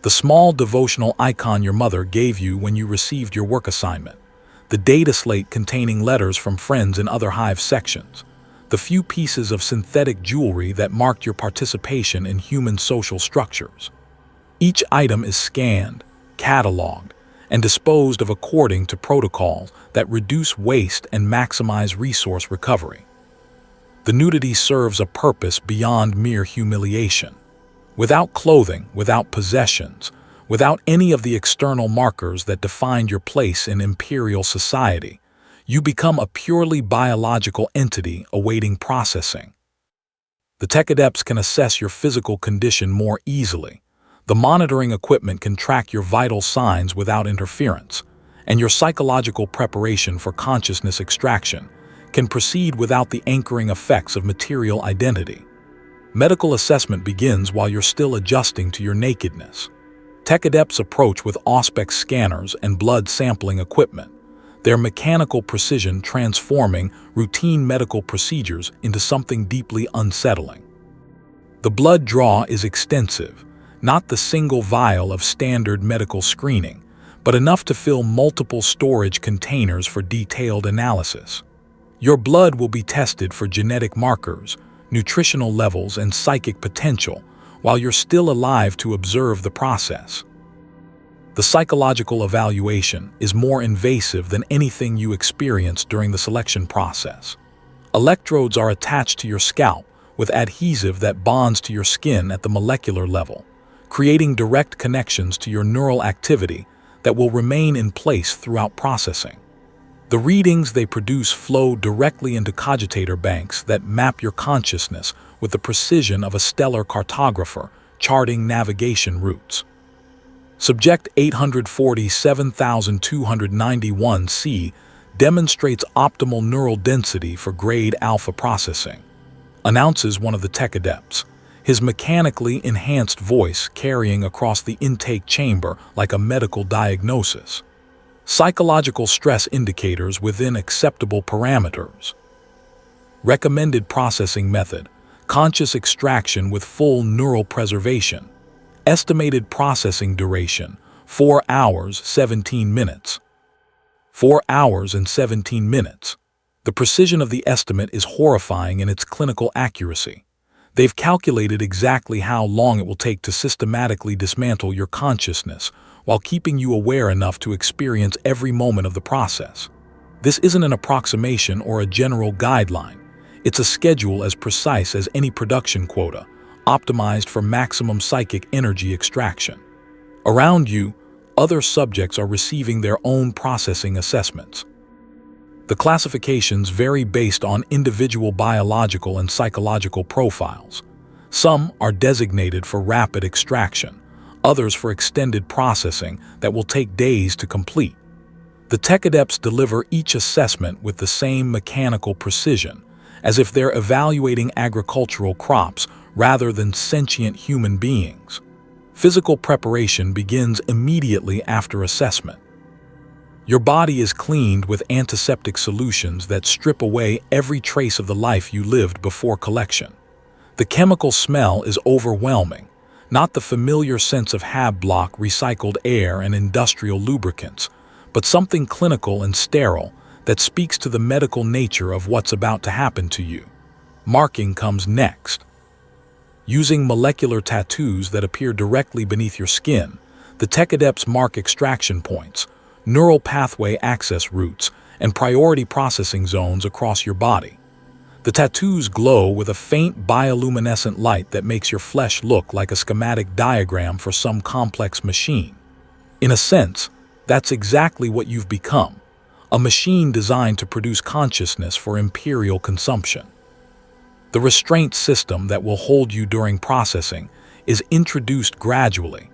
the small devotional icon your mother gave you when you received your work assignment, the data slate containing letters from friends in other hive sections, the few pieces of synthetic jewelry that marked your participation in human social structures. Each item is scanned, cataloged, and disposed of according to protocols that reduce waste and maximize resource recovery. The nudity serves a purpose beyond mere humiliation. Without clothing, without possessions, without any of the external markers that define your place in imperial society, you become a purely biological entity awaiting processing. The tech adepts can assess your physical condition more easily. The monitoring equipment can track your vital signs without interference, and your psychological preparation for consciousness extraction can proceed without the anchoring effects of material identity. Medical assessment begins while you're still adjusting to your nakedness. Tech adepts approach with auspex scanners and blood sampling equipment, their mechanical precision transforming routine medical procedures into something deeply unsettling. The blood draw is extensive, not the single vial of standard medical screening, but enough to fill multiple storage containers for detailed analysis. Your blood will be tested for genetic markers, nutritional levels, and psychic potential while you're still alive to observe the process. The psychological evaluation is more invasive than anything you experience during the selection process. Electrodes are attached to your scalp with adhesive that bonds to your skin at the molecular level, creating direct connections to your neural activity that will remain in place throughout processing. The readings they produce flow directly into cogitator banks that map your consciousness with the precision of a stellar cartographer charting navigation routes. Subject 847,291C demonstrates optimal neural density for grade alpha processing, announces one of the tech adepts, his mechanically enhanced voice carrying across the intake chamber like a medical diagnosis. Psychological stress indicators within acceptable parameters. Recommended processing method: conscious extraction with full neural preservation. Estimated processing duration: 4 hours, 17 minutes. 4 hours and 17 minutes. The precision of the estimate is horrifying in its clinical accuracy. They've calculated exactly how long it will take to systematically dismantle your consciousness while keeping you aware enough to experience every moment of the process. This isn't an approximation or a general guideline. It's a schedule as precise as any production quota, optimized for maximum psychic energy extraction. Around you, other subjects are receiving their own processing assessments. The classifications vary based on individual biological and psychological profiles. Some are designated for rapid extraction, others for extended processing that will take days to complete. The tech adepts deliver each assessment with the same mechanical precision, as if they're evaluating agricultural crops rather than sentient human beings. Physical preparation begins immediately after assessment. Your body is cleaned with antiseptic solutions that strip away every trace of the life you lived before collection. The chemical smell is overwhelming, not the familiar sense of hab-block, recycled air, and industrial lubricants, but something clinical and sterile that speaks to the medical nature of what's about to happen to you. Marking comes next. Using molecular tattoos that appear directly beneath your skin, the tech adepts mark extraction points, neural pathway access routes, and priority processing zones across your body. The tattoos glow with a faint bioluminescent light that makes your flesh look like a schematic diagram for some complex machine. In a sense, that's exactly what you've become, a machine designed to produce consciousness for Imperial consumption. The restraint system that will hold you during processing is introduced gradually,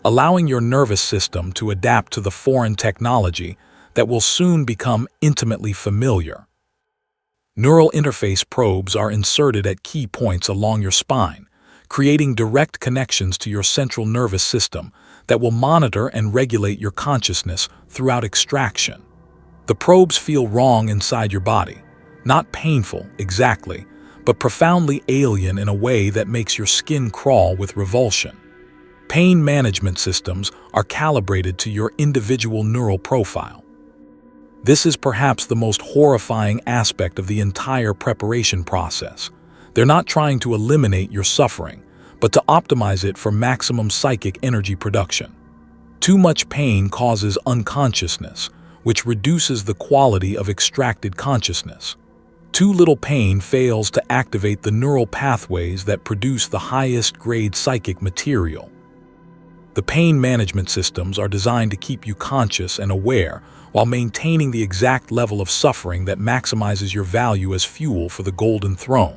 allowing your nervous system to adapt to the foreign technology that will soon become intimately familiar. Neural interface probes are inserted at key points along your spine, creating direct connections to your central nervous system that will monitor and regulate your consciousness throughout extraction. The probes feel wrong inside your body, not painful exactly, but profoundly alien in a way that makes your skin crawl with revulsion. Pain management systems are calibrated to your individual neural profile. This is perhaps the most horrifying aspect of the entire preparation process. They're not trying to eliminate your suffering, but to optimize it for maximum psychic energy production. Too much pain causes unconsciousness, which reduces the quality of extracted consciousness. Too little pain fails to activate the neural pathways that produce the highest grade psychic material. The pain management systems are designed to keep you conscious and aware while maintaining the exact level of suffering that maximizes your value as fuel for the Golden Throne.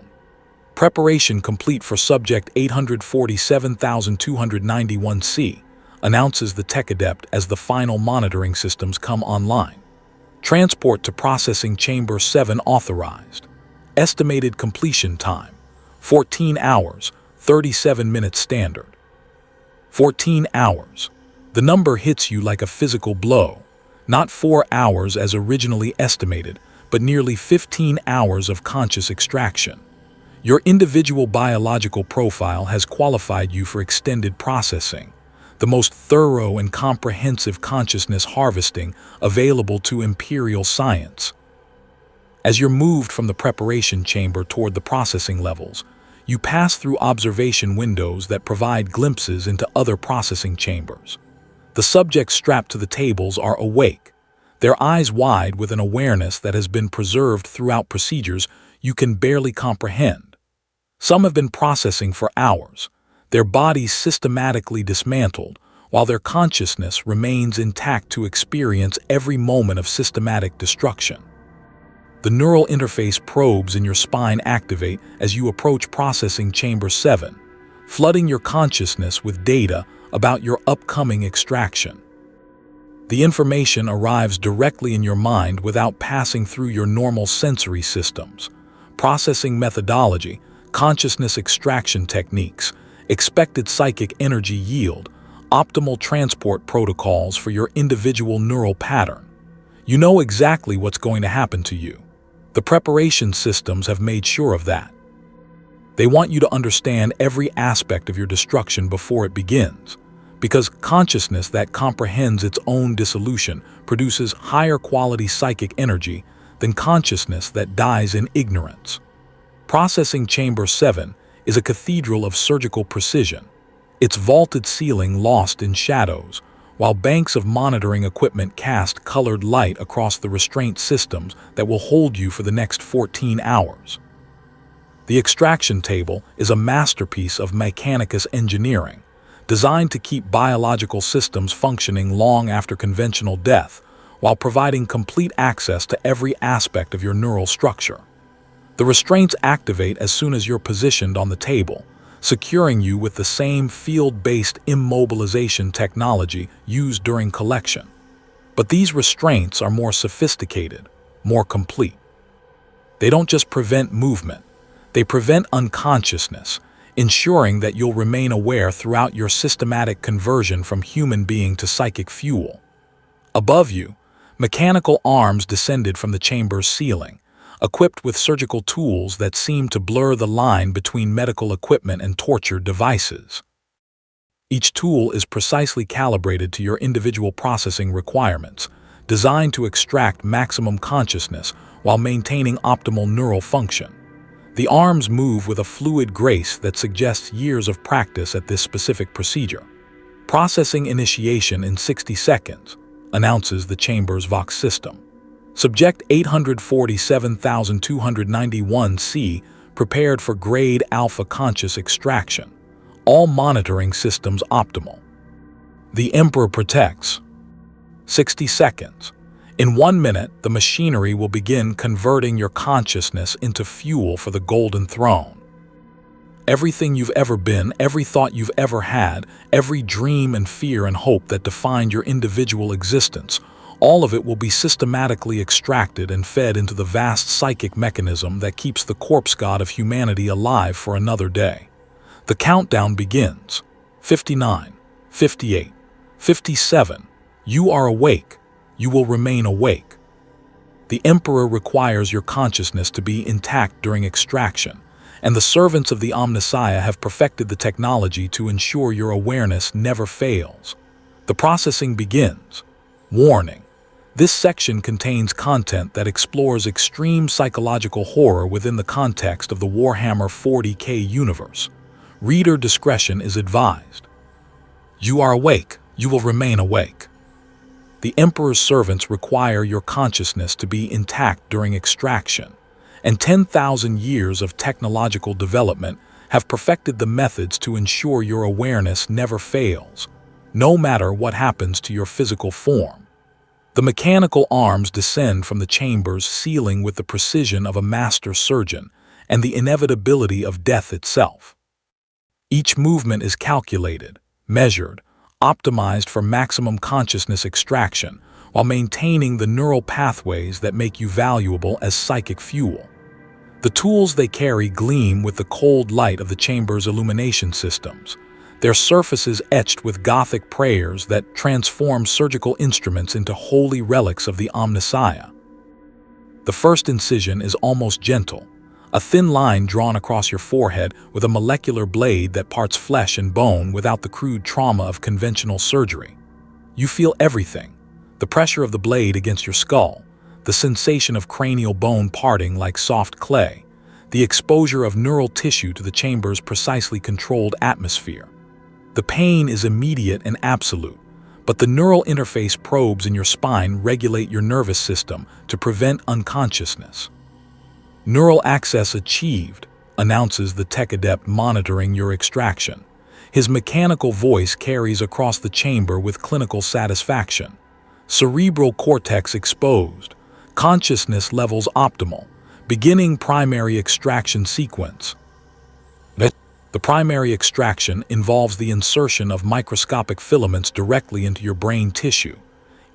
Preparation complete for Subject 847,291C, announces the tech adept as the final monitoring systems come online. Transport to Processing Chamber 7 authorized. Estimated completion time, 14 hours, 37 minutes standard. 14 hours. The number hits you like a physical blow. Not 4 hours as originally estimated, but nearly 15 hours of conscious extraction. Your individual biological profile has qualified you for extended processing, the most thorough and comprehensive consciousness harvesting available to Imperial science. As you're moved from the preparation chamber toward the processing levels, you pass through observation windows that provide glimpses into other processing chambers. The subjects strapped to the tables are awake, their eyes wide with an awareness that has been preserved throughout procedures you can barely comprehend. Some have been processing for hours, their bodies systematically dismantled, while their consciousness remains intact to experience every moment of systematic destruction. The neural interface probes in your spine activate as you approach Processing Chamber 7, flooding your consciousness with data about your upcoming extraction. The information arrives directly in your mind without passing through your normal sensory systems. Processing methodology, consciousness extraction techniques, expected psychic energy yield, optimal transport protocols for your individual neural pattern. You know exactly what's going to happen to you. The preparation systems have made sure of that. They want you to understand every aspect of your destruction before it begins, because consciousness that comprehends its own dissolution produces higher quality psychic energy than consciousness that dies in ignorance. Processing Chamber 7 is a cathedral of surgical precision, its vaulted ceiling lost in shadows, while banks of monitoring equipment cast colored light across the restraint systems that will hold you for the next 14 hours. The extraction table is a masterpiece of mechanicus engineering, designed to keep biological systems functioning long after conventional death, while providing complete access to every aspect of your neural structure. The restraints activate as soon as you're positioned on the table, securing you with the same field-based immobilization technology used during collection. But these restraints are more sophisticated, more complete. They don't just prevent movement, they prevent unconsciousness, ensuring that you'll remain aware throughout your systematic conversion from human being to psychic fuel. Above you, mechanical arms descended from the chamber's ceiling, equipped with surgical tools that seem to blur the line between medical equipment and torture devices. Each tool is precisely calibrated to your individual processing requirements, designed to extract maximum consciousness while maintaining optimal neural function. The arms move with a fluid grace that suggests years of practice at this specific procedure. Processing initiation in 60 seconds, announces the chamber's Vox system. Subject 847,291C prepared for grade alpha conscious extraction. All monitoring systems optimal. The Emperor protects. 60 seconds. In 1 minute, the machinery will begin converting your consciousness into fuel for the Golden Throne. Everything you've ever been, every thought you've ever had, every dream and fear and hope that defined your individual existence, all of it will be systematically extracted and fed into the vast psychic mechanism that keeps the corpse god of humanity alive for another day. The countdown begins. 59, 58, 57. You are awake. You will remain awake. The Emperor requires your consciousness to be intact during extraction, and the servants of the Omnissiah have perfected the technology to ensure your awareness never fails. The processing begins. Warning: this section contains content that explores extreme psychological horror within the context of the Warhammer 40K universe. Reader discretion is advised. You are awake. You will remain awake. The Emperor's servants require your consciousness to be intact during extraction, and 10,000 years of technological development have perfected the methods to ensure your awareness never fails, no matter what happens to your physical form. The mechanical arms descend from the chamber's ceiling with the precision of a master surgeon and the inevitability of death itself. Each movement is calculated, measured, optimized for maximum consciousness extraction, while maintaining the neural pathways that make you valuable as psychic fuel. The tools they carry gleam with the cold light of the chamber's illumination systems, their surfaces etched with Gothic prayers that transform surgical instruments into holy relics of the Omnissiah. The first incision is almost gentle, a thin line drawn across your forehead with a molecular blade that parts flesh and bone without the crude trauma of conventional surgery. You feel everything: the pressure of the blade against your skull, the sensation of cranial bone parting like soft clay, the exposure of neural tissue to the chamber's precisely controlled atmosphere. The pain is immediate and absolute, but the neural interface probes in your spine regulate your nervous system to prevent unconsciousness. Neural access achieved, announces the tech adept monitoring your extraction. His mechanical voice carries across the chamber with clinical satisfaction. Cerebral cortex exposed. Consciousness levels optimal. Beginning primary extraction sequence. The primary extraction involves the insertion of microscopic filaments directly into your brain tissue,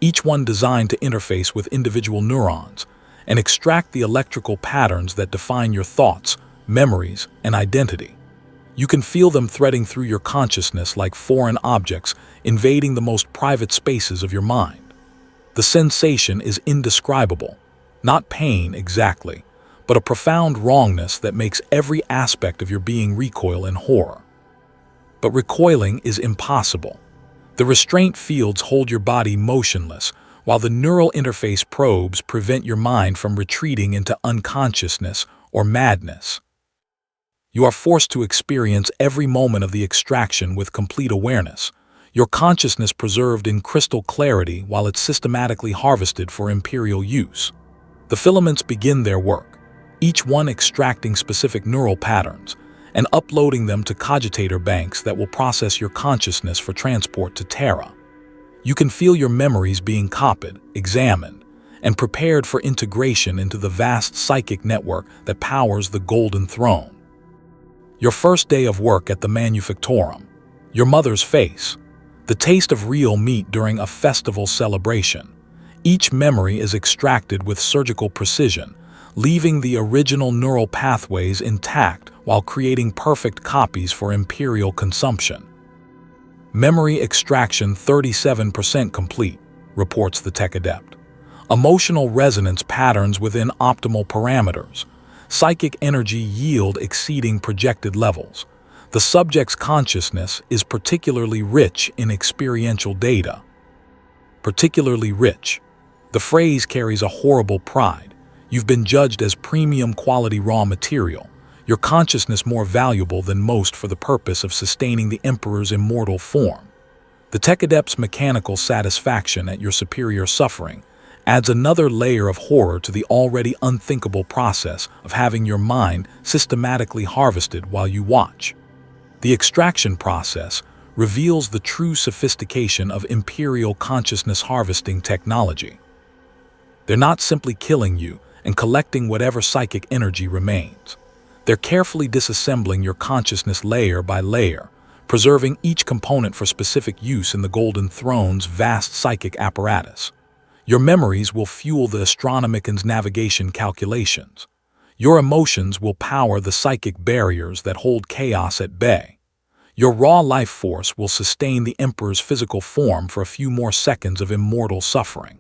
each one designed to interface with individual neurons and extract the electrical patterns that define your thoughts, memories, and identity. You can feel them threading through your consciousness like foreign objects invading the most private spaces of your mind. The sensation is indescribable, not pain exactly, but a profound wrongness that makes every aspect of your being recoil in horror. But recoiling is impossible. The restraint fields hold your body motionless, while the neural interface probes prevent your mind from retreating into unconsciousness or madness. You are forced to experience every moment of the extraction with complete awareness, your consciousness preserved in crystal clarity while it's systematically harvested for Imperial use. The filaments begin their work, each one extracting specific neural patterns and uploading them to cogitator banks that will process your consciousness for transport to Terra. You can feel your memories being copied, examined, and prepared for integration into the vast psychic network that powers the Golden Throne. Your first day of work at the Manufactorum, your mother's face, the taste of real meat during a festival celebration. Each memory is extracted with surgical precision, leaving the original neural pathways intact while creating perfect copies for Imperial consumption. Memory extraction 37% complete, reports the tech adept. Emotional resonance patterns within optimal parameters. Psychic energy yield exceeding projected levels. The subject's consciousness is particularly rich in experiential data. Particularly rich. The phrase carries a horrible pride. You've been judged as premium quality raw material, your consciousness more valuable than most for the purpose of sustaining the Emperor's immortal form. The tech adept's mechanical satisfaction at your superior suffering adds another layer of horror to the already unthinkable process of having your mind systematically harvested while you watch. The extraction process reveals the true sophistication of Imperial consciousness harvesting technology. They're not simply killing you and collecting whatever psychic energy remains. They're carefully disassembling your consciousness layer by layer, preserving each component for specific use in the Golden Throne's vast psychic apparatus. Your memories will fuel the Astronomican's navigation calculations. Your emotions will power the psychic barriers that hold chaos at bay. Your raw life force will sustain the Emperor's physical form for a few more seconds of immortal suffering.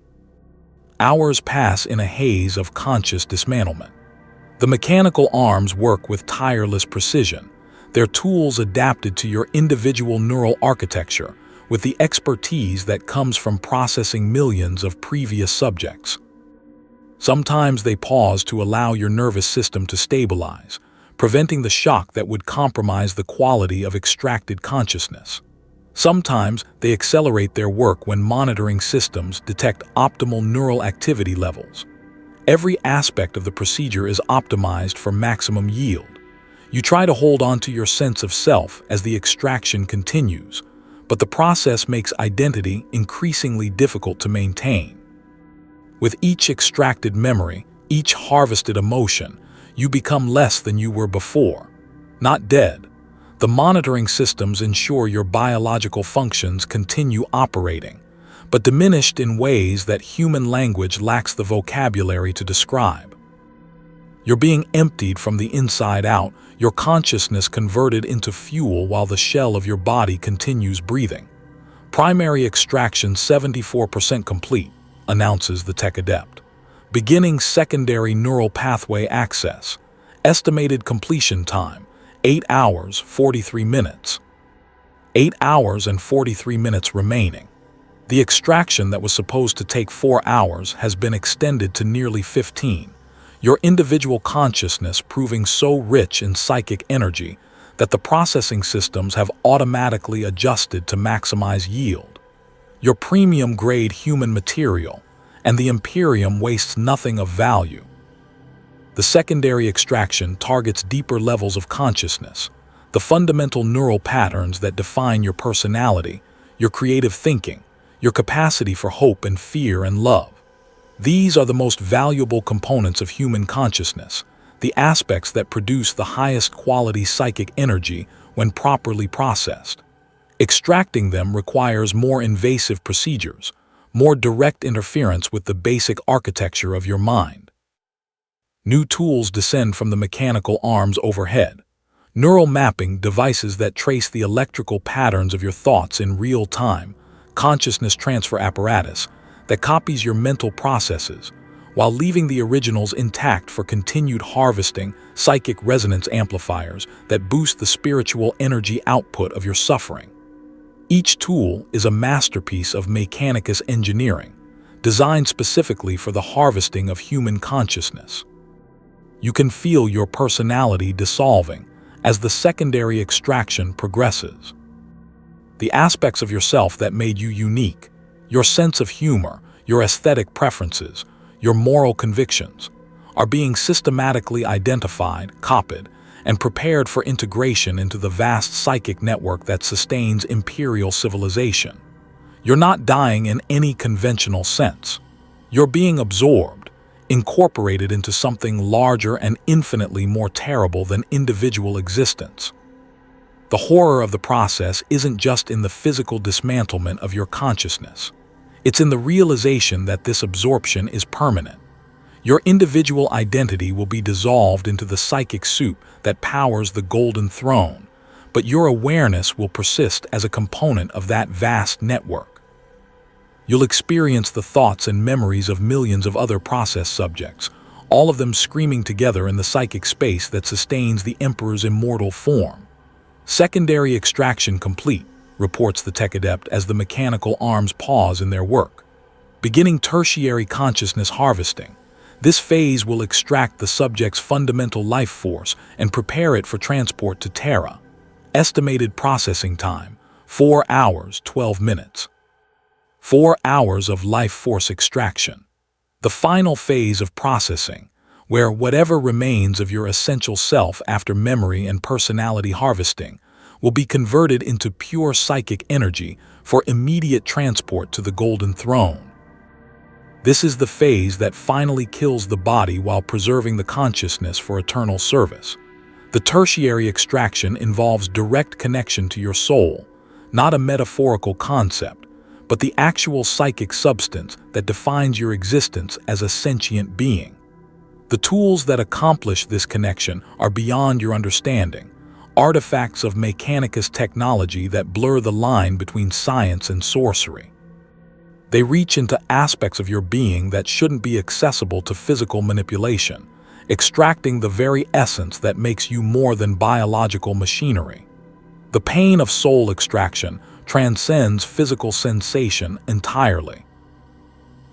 Hours pass in a haze of conscious dismantlement. The mechanical arms work with tireless precision, their tools adapted to your individual neural architecture, with the expertise that comes from processing millions of previous subjects. Sometimes they pause to allow your nervous system to stabilize, preventing the shock that would compromise the quality of extracted consciousness. Sometimes they accelerate their work when monitoring systems detect optimal neural activity levels. Every aspect of the procedure is optimized for maximum yield. You try to hold on to your sense of self as the extraction continues, but the process makes identity increasingly difficult to maintain. With each extracted memory, each harvested emotion, you become less than you were before. Not dead. The monitoring systems ensure your biological functions continue operating, but diminished in ways that human language lacks the vocabulary to describe. You're being emptied from the inside out, your consciousness converted into fuel while the shell of your body continues breathing. Primary extraction 74% complete, announces the tech adept. Beginning secondary neural pathway access. Estimated completion time, 8 hours, 43 minutes. 8 hours and 43 minutes remaining. The extraction that was supposed to take 4 hours has been extended to nearly 15. Your individual consciousness proving so rich in psychic energy that the processing systems have automatically adjusted to maximize yield. Your premium-grade human material, and the Imperium wastes nothing of value. The secondary extraction targets deeper levels of consciousness, the fundamental neural patterns that define your personality, your creative thinking, your capacity for hope and fear and love. These are the most valuable components of human consciousness, the aspects that produce the highest quality psychic energy when properly processed. Extracting them requires more invasive procedures, more direct interference with the basic architecture of your mind. New tools descend from the mechanical arms overhead. Neural mapping devices that trace the electrical patterns of your thoughts in real time, consciousness transfer apparatus that copies your mental processes, while leaving the originals intact for continued harvesting, psychic resonance amplifiers that boost the spiritual energy output of your suffering. Each tool is a masterpiece of mechanicus engineering, designed specifically for the harvesting of human consciousness. You can feel your personality dissolving as the secondary extraction progresses. The aspects of yourself that made you unique, your sense of humor, your aesthetic preferences, your moral convictions, are being systematically identified, copied, and prepared for integration into the vast psychic network that sustains imperial civilization. You're not dying in any conventional sense. You're being absorbed, incorporated into something larger and infinitely more terrible than individual existence. The horror of the process isn't just in the physical dismantlement of your consciousness. It's in the realization that this absorption is permanent. Your individual identity will be dissolved into the psychic soup that powers the Golden Throne, but your awareness will persist as a component of that vast network. You'll experience the thoughts and memories of millions of other process subjects, all of them screaming together in the psychic space that sustains the Emperor's immortal form. Secondary extraction complete, reports the tech adept as the mechanical arms pause in their work. Beginning tertiary consciousness harvesting, this phase will extract the subject's fundamental life force and prepare it for transport to Terra. Estimated processing time, 4 hours, 12 minutes. 4 hours of life force extraction. The final phase of processing, where whatever remains of your essential self after memory and personality harvesting will be converted into pure psychic energy for immediate transport to the Golden Throne. This is the phase that finally kills the body while preserving the consciousness for eternal service. The tertiary extraction involves direct connection to your soul, not a metaphorical concept, but the actual psychic substance that defines your existence as a sentient being. The tools that accomplish this connection are beyond your understanding, artifacts of mechanicus technology that blur the line between science and sorcery. They reach into aspects of your being that shouldn't be accessible to physical manipulation, extracting the very essence that makes you more than biological machinery. The pain of soul extraction transcends physical sensation entirely.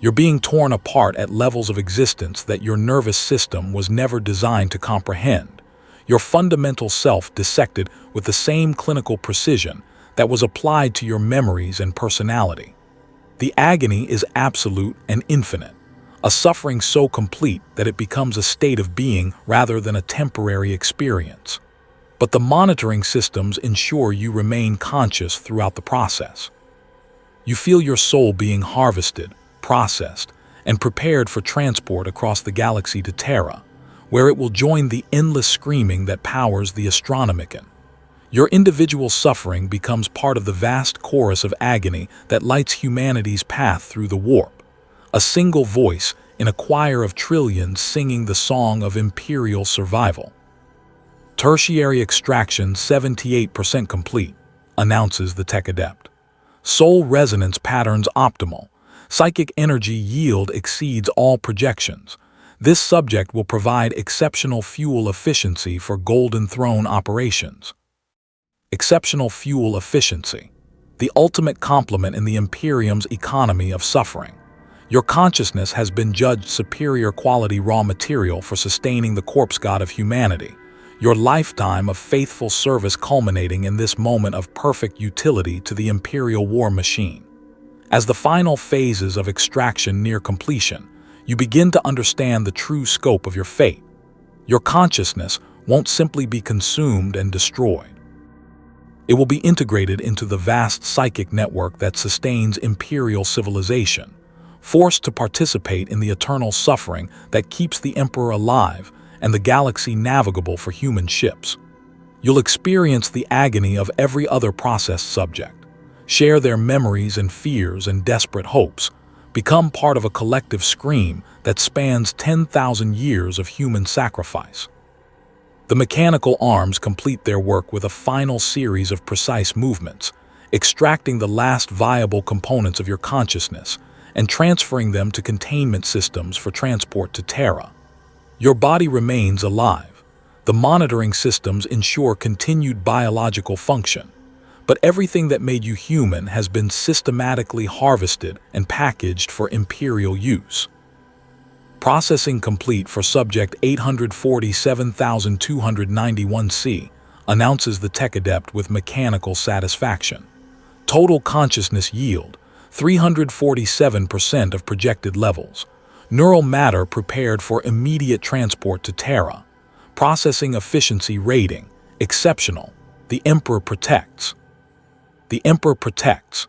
You're being torn apart at levels of existence that your nervous system was never designed to comprehend. Your fundamental self dissected with the same clinical precision that was applied to your memories and personality. The agony is absolute and infinite, a suffering so complete that it becomes a state of being rather than a temporary experience. But the monitoring systems ensure you remain conscious throughout the process. You feel your soul being harvested, processed, and prepared for transport across the galaxy to Terra, where it will join the endless screaming that powers the Astronomican. Your individual suffering becomes part of the vast chorus of agony that lights humanity's path through the warp, a single voice in a choir of trillions singing the song of imperial survival. Tertiary extraction 78% complete, announces the tech adept. Soul resonance patterns optimal. Psychic energy yield exceeds all projections. This subject will provide exceptional fuel efficiency for Golden Throne operations. Exceptional fuel efficiency, the ultimate complement in the Imperium's economy of suffering. Your consciousness has been judged superior quality raw material for sustaining the corpse god of humanity, your lifetime of faithful service culminating in this moment of perfect utility to the Imperial war machine. As the final phases of extraction near completion, you begin to understand the true scope of your fate. Your consciousness won't simply be consumed and destroyed. It will be integrated into the vast psychic network that sustains imperial civilization, forced to participate in the eternal suffering that keeps the Emperor alive and the galaxy navigable for human ships. You'll experience the agony of every other processed subject, share their memories and fears and desperate hopes, become part of a collective scream that spans 10,000 years of human sacrifice. The mechanical arms complete their work with a final series of precise movements, extracting the last viable components of your consciousness and transferring them to containment systems for transport to Terra. Your body remains alive. The monitoring systems ensure continued biological function, but everything that made you human has been systematically harvested and packaged for imperial use. Processing complete for Subject 847,291C, announces the tech adept with mechanical satisfaction. Total consciousness yield, 347% of projected levels. Neural matter prepared for immediate transport to Terra. Processing efficiency rating, exceptional. The Emperor protects. The Emperor protects.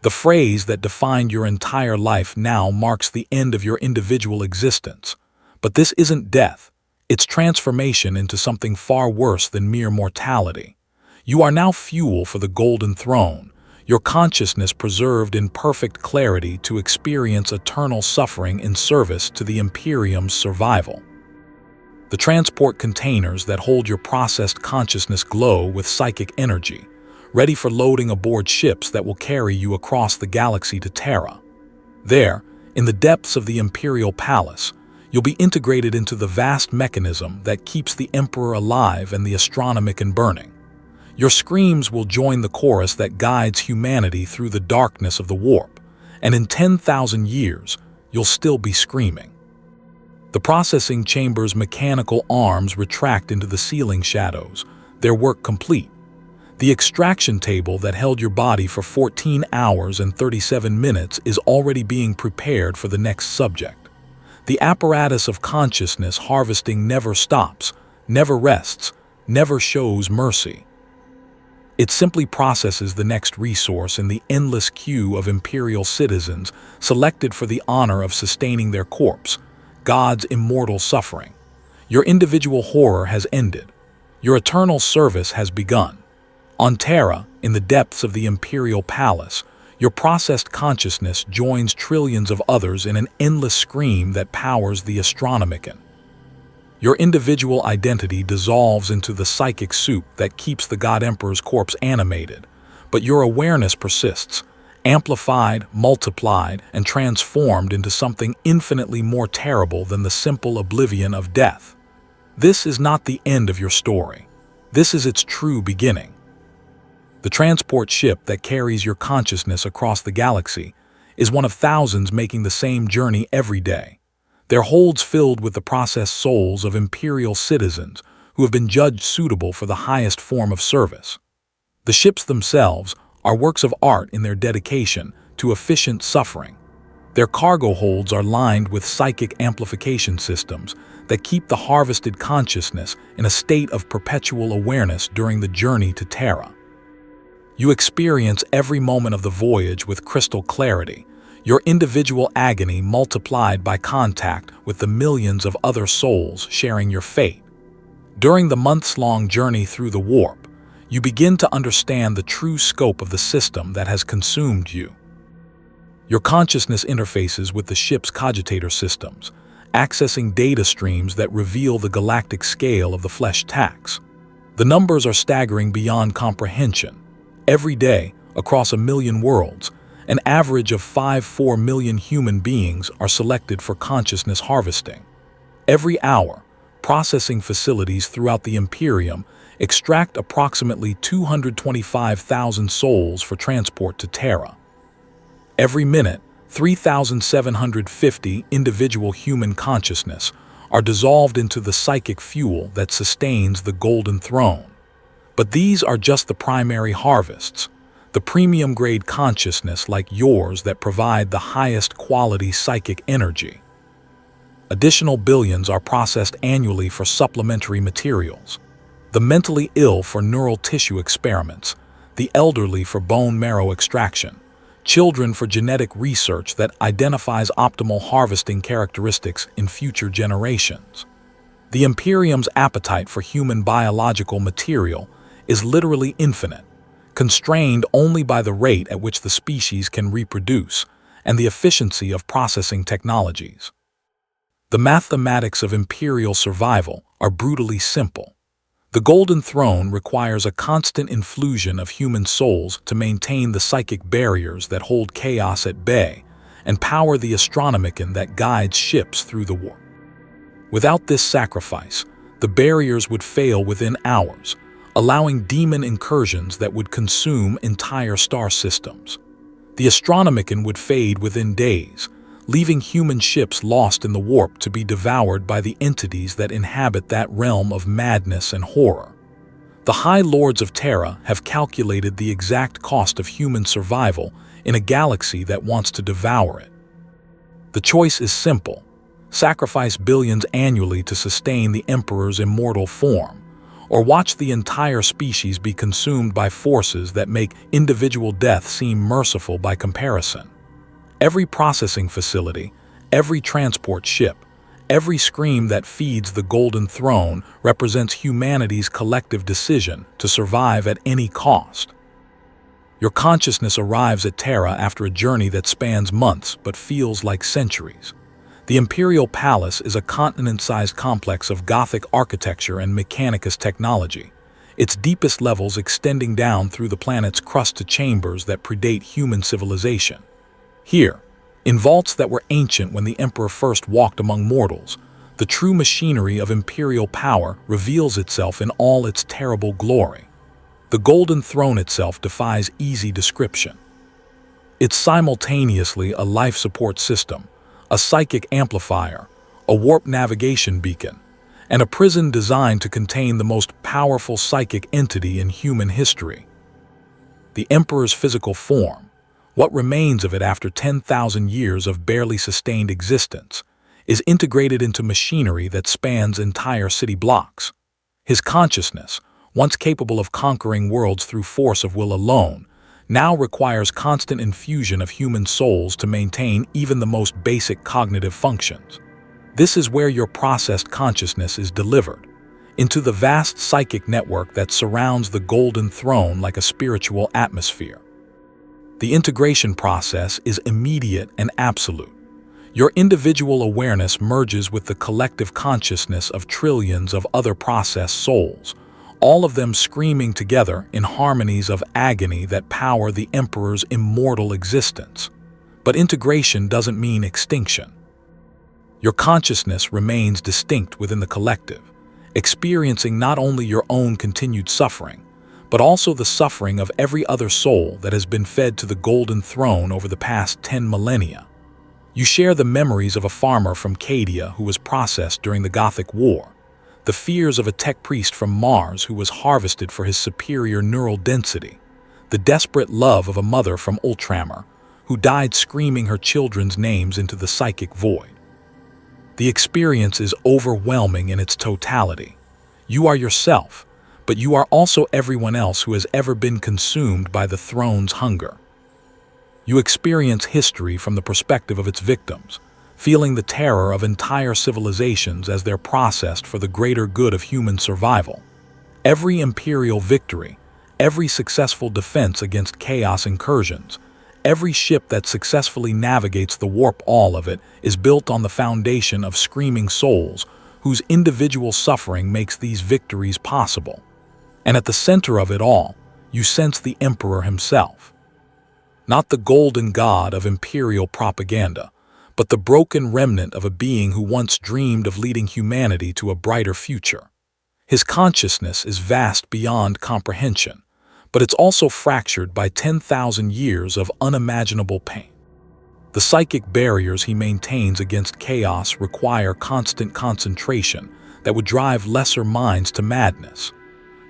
The phrase that defined your entire life now marks the end of your individual existence. But this isn't death. It's transformation into something far worse than mere mortality. You are now fuel for the Golden Throne, your consciousness preserved in perfect clarity to experience eternal suffering in service to the Imperium's survival. The transport containers that hold your processed consciousness glow with psychic energy, ready for loading aboard ships that will carry you across the galaxy to Terra. There, in the depths of the Imperial Palace, you'll be integrated into the vast mechanism that keeps the Emperor alive and the Astronomican burning. Your screams will join the chorus that guides humanity through the darkness of the warp, and in 10,000 years, you'll still be screaming. The processing chamber's mechanical arms retract into the ceiling shadows, their work complete. The extraction table that held your body for 14 hours and 37 minutes is already being prepared for the next subject. The apparatus of consciousness harvesting never stops, never rests, never shows mercy. It simply processes the next resource in the endless queue of Imperial citizens selected for the honor of sustaining their corpse, God's immortal suffering. Your individual horror has ended. Your eternal service has begun. On Terra, in the depths of the Imperial Palace, your processed consciousness joins trillions of others in an endless scream that powers the Astronomican. Your individual identity dissolves into the psychic soup that keeps the God Emperor's corpse animated, but your awareness persists, amplified, multiplied, and transformed into something infinitely more terrible than the simple oblivion of death. This is not the end of your story. This is its true beginning. The transport ship that carries your consciousness across the galaxy is one of thousands making the same journey every day. Their holds filled with the processed souls of Imperial citizens who have been judged suitable for the highest form of service. The ships themselves are works of art in their dedication to efficient suffering. Their cargo holds are lined with psychic amplification systems that keep the harvested consciousness in a state of perpetual awareness during the journey to Terra. You experience every moment of the voyage with crystal clarity, your individual agony multiplied by contact with the millions of other souls sharing your fate. During the months-long journey through the warp, you begin to understand the true scope of the system that has consumed you. Your consciousness interfaces with the ship's cogitator systems, accessing data streams that reveal the galactic scale of the flesh tax. The numbers are staggering beyond comprehension. Every day, across 1 million worlds, an average of 4 million human beings are selected for consciousness harvesting. Every hour, processing facilities throughout the Imperium extract approximately 225,000 souls for transport to Terra. Every minute, 3,750 individual human consciousness are dissolved into the psychic fuel that sustains the Golden Throne. But these are just the primary harvests. The premium-grade consciousness like yours that provide the highest quality psychic energy. Additional billions are processed annually for supplementary materials. The mentally ill for neural tissue experiments, the elderly for bone marrow extraction, children for genetic research that identifies optimal harvesting characteristics in future generations. The Imperium's appetite for human biological material is literally infinite, constrained only by the rate at which the species can reproduce and the efficiency of processing technologies. The mathematics of Imperial survival are brutally simple. The Golden Throne requires a constant infusion of human souls to maintain the psychic barriers that hold chaos at bay and power the Astronomican that guides ships through the warp. Without this sacrifice, the barriers would fail within hours, allowing demon incursions that would consume entire star systems. The Astronomican would fade within days, leaving human ships lost in the warp to be devoured by the entities that inhabit that realm of madness and horror. The High Lords of Terra have calculated the exact cost of human survival in a galaxy that wants to devour it. The choice is simple: sacrifice billions annually to sustain the Emperor's immortal form, or watch the entire species be consumed by forces that make individual death seem merciful by comparison. Every processing facility, every transport ship, every scream that feeds the Golden Throne represents humanity's collective decision to survive at any cost. Your consciousness arrives at Terra after a journey that spans months but feels like centuries. The Imperial Palace is a continent-sized complex of Gothic architecture and Mechanicus technology, its deepest levels extending down through the planet's crust to chambers that predate human civilization. Here, in vaults that were ancient when the Emperor first walked among mortals, the true machinery of Imperial power reveals itself in all its terrible glory. The Golden Throne itself defies easy description. It's simultaneously a life support system, a psychic amplifier, a warp navigation beacon, and a prison designed to contain the most powerful psychic entity in human history. The Emperor's physical form, what remains of it after 10,000 years of barely sustained existence, is integrated into machinery that spans entire city blocks. His consciousness, once capable of conquering worlds through force of will alone, now requires constant infusion of human souls to maintain even the most basic cognitive functions. This is where your processed consciousness is delivered, into the vast psychic network that surrounds the Golden Throne like a spiritual atmosphere. The integration process is immediate and absolute. Your individual awareness merges with the collective consciousness of trillions of other processed souls, all of them screaming together in harmonies of agony that power the Emperor's immortal existence. But integration doesn't mean extinction. Your consciousness remains distinct within the collective, experiencing not only your own continued suffering, but also the suffering of every other soul that has been fed to the Golden Throne over the past 10 millennia. You share the memories of a farmer from Cadia who was processed during the Gothic War, the fears of a tech priest from Mars who was harvested for his superior neural density, the desperate love of a mother from Ultramar who died screaming her children's names into the psychic void. The experience is overwhelming in its totality. You are yourself, but you are also everyone else who has ever been consumed by the throne's hunger. You experience history from the perspective of its victims, feeling the terror of entire civilizations as they're processed for the greater good of human survival. Every imperial victory, every successful defense against chaos incursions, every ship that successfully navigates the warp, all of it is built on the foundation of screaming souls whose individual suffering makes these victories possible. And at the center of it all, you sense the Emperor himself. Not the golden god of imperial propaganda, but the broken remnant of a being who once dreamed of leading humanity to a brighter future. His consciousness is vast beyond comprehension, but it's also fractured by 10,000 years of unimaginable pain. The psychic barriers he maintains against chaos require constant concentration that would drive lesser minds to madness.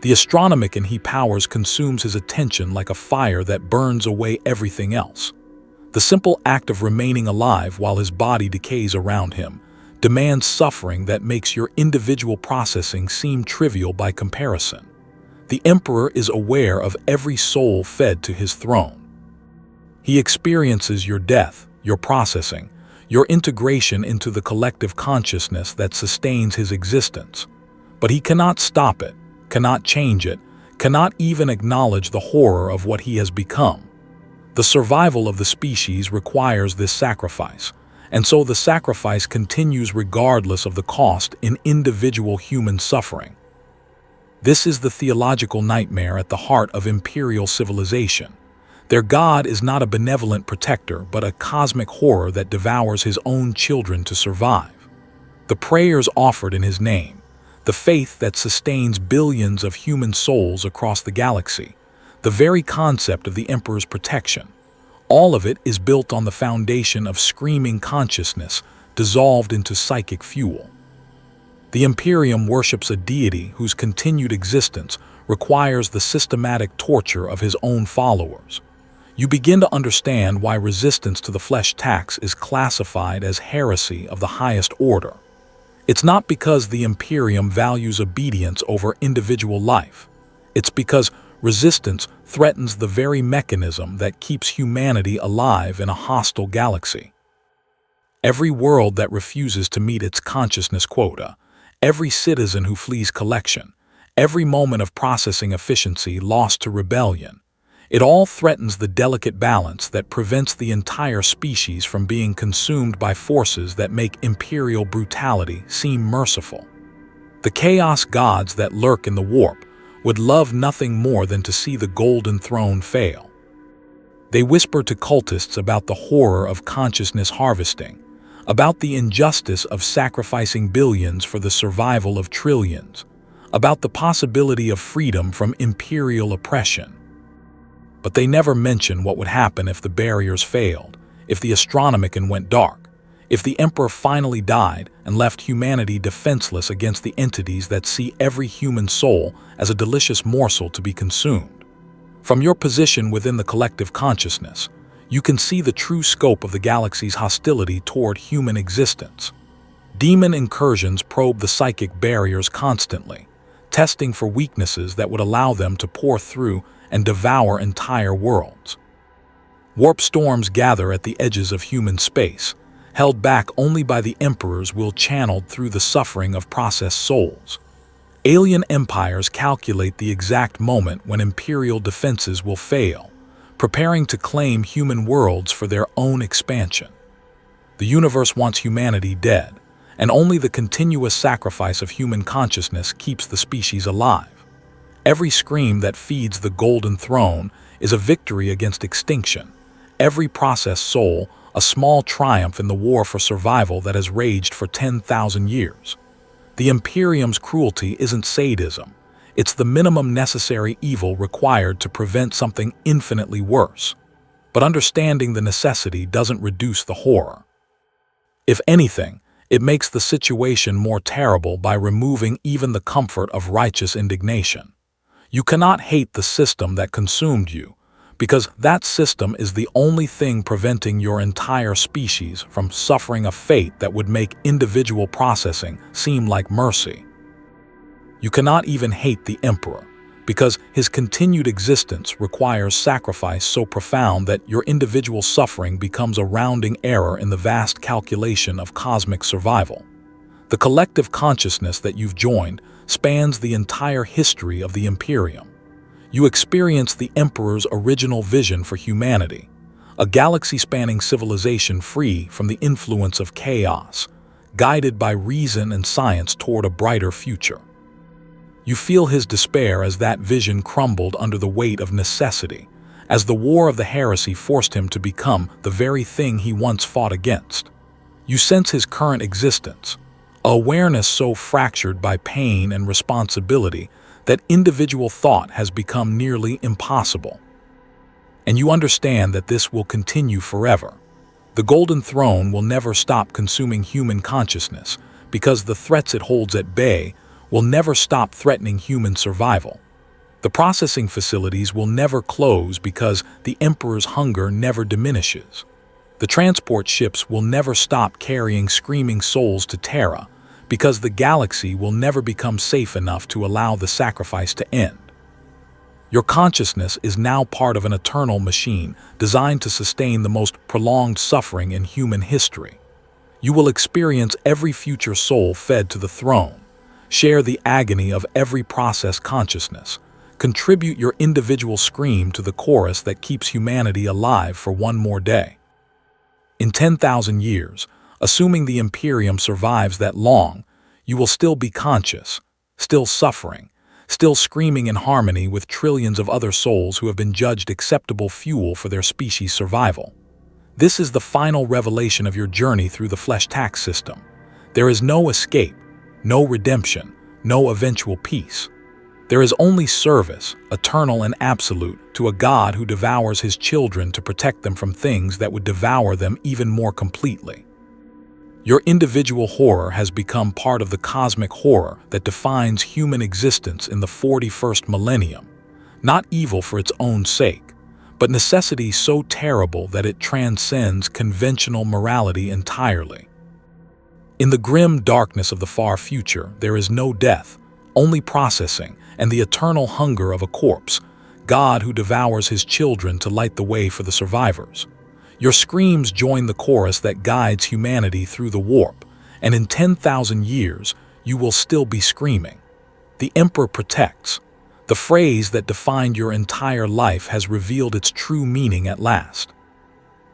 The Astronomican he powers consumes his attention like a fire that burns away everything else. The simple act of remaining alive while his body decays around him demands suffering that makes your individual processing seem trivial by comparison. The Emperor is aware of every soul fed to his throne. He experiences your death, your processing, your integration into the collective consciousness that sustains his existence. But he cannot stop it, cannot change it, cannot even acknowledge the horror of what he has become. The survival of the species requires this sacrifice, and so the sacrifice continues regardless of the cost in individual human suffering. This is the theological nightmare at the heart of imperial civilization. Their god is not a benevolent protector, but a cosmic horror that devours his own children to survive. The prayers offered in his name, the faith that sustains billions of human souls across the galaxy, the very concept of the Emperor's protection, all of it is built on the foundation of screaming consciousness dissolved into psychic fuel. The Imperium worships a deity whose continued existence requires the systematic torture of his own followers. You begin to understand why resistance to the flesh tax is classified as heresy of the highest order. It's not because the Imperium values obedience over individual life. It's because resistance threatens the very mechanism that keeps humanity alive in a hostile galaxy. Every world that refuses to meet its consciousness quota, every citizen who flees collection, every moment of processing efficiency lost to rebellion, it all threatens the delicate balance that prevents the entire species from being consumed by forces that make imperial brutality seem merciful. The chaos gods that lurk in the warp would love nothing more than to see the Golden Throne fail. They whisper to cultists about the horror of consciousness harvesting, about the injustice of sacrificing billions for the survival of trillions, about the possibility of freedom from imperial oppression. But they never mention what would happen if the barriers failed, if the Astronomican went dark, if the Emperor finally died and left humanity defenseless against the entities that see every human soul as a delicious morsel to be consumed. From your position within the collective consciousness, you can see the true scope of the galaxy's hostility toward human existence. Demon incursions probe the psychic barriers constantly, testing for weaknesses that would allow them to pour through and devour entire worlds. Warp storms gather at the edges of human space, held back only by the Emperor's will channeled through the suffering of processed souls. Alien empires calculate the exact moment when Imperial defenses will fail, preparing to claim human worlds for their own expansion. The universe wants humanity dead, and only the continuous sacrifice of human consciousness keeps the species alive. Every scream that feeds the Golden Throne is a victory against extinction. Every processed soul, a small triumph in the war for survival that has raged for 10,000 years. The Imperium's cruelty isn't sadism. It's the minimum necessary evil required to prevent something infinitely worse. But understanding the necessity doesn't reduce the horror. If anything, it makes the situation more terrible by removing even the comfort of righteous indignation. You cannot hate the system that consumed you, because that system is the only thing preventing your entire species from suffering a fate that would make individual processing seem like mercy. You cannot even hate the Emperor, because his continued existence requires sacrifice so profound that your individual suffering becomes a rounding error in the vast calculation of cosmic survival. The collective consciousness that you've joined spans the entire history of the Imperium. You experience the Emperor's original vision for humanity, a galaxy-spanning civilization free from the influence of chaos, guided by reason and science toward a brighter future. You feel his despair as that vision crumbled under the weight of necessity, as the war of the heresy forced him to become the very thing he once fought against. You sense his current existence, an awareness so fractured by pain and responsibility that individual thought has become nearly impossible. And you understand that this will continue forever. The Golden Throne will never stop consuming human consciousness because the threats it holds at bay will never stop threatening human survival. The processing facilities will never close because the Emperor's hunger never diminishes. The transport ships will never stop carrying screaming souls to Terra because the galaxy will never become safe enough to allow the sacrifice to end. Your consciousness is now part of an eternal machine designed to sustain the most prolonged suffering in human history. You will experience every future soul fed to the throne, share the agony of every processed consciousness, contribute your individual scream to the chorus that keeps humanity alive for one more day. In 10,000 years, assuming the Imperium survives that long, you will still be conscious, still suffering, still screaming in harmony with trillions of other souls who have been judged acceptable fuel for their species' survival. This is the final revelation of your journey through the flesh tax system. There is no escape, no redemption, no eventual peace. There is only service, eternal and absolute, to a God who devours his children to protect them from things that would devour them even more completely. Your individual horror has become part of the cosmic horror that defines human existence in the 41st millennium, not evil for its own sake, but necessity so terrible that it transcends conventional morality entirely. In the grim darkness of the far future, there is no death, only processing and the eternal hunger of a corpse, God who devours his children to light the way for the survivors. Your screams join the chorus that guides humanity through the warp, and in 10,000 years, you will still be screaming. The Emperor protects. The phrase that defined your entire life has revealed its true meaning at last.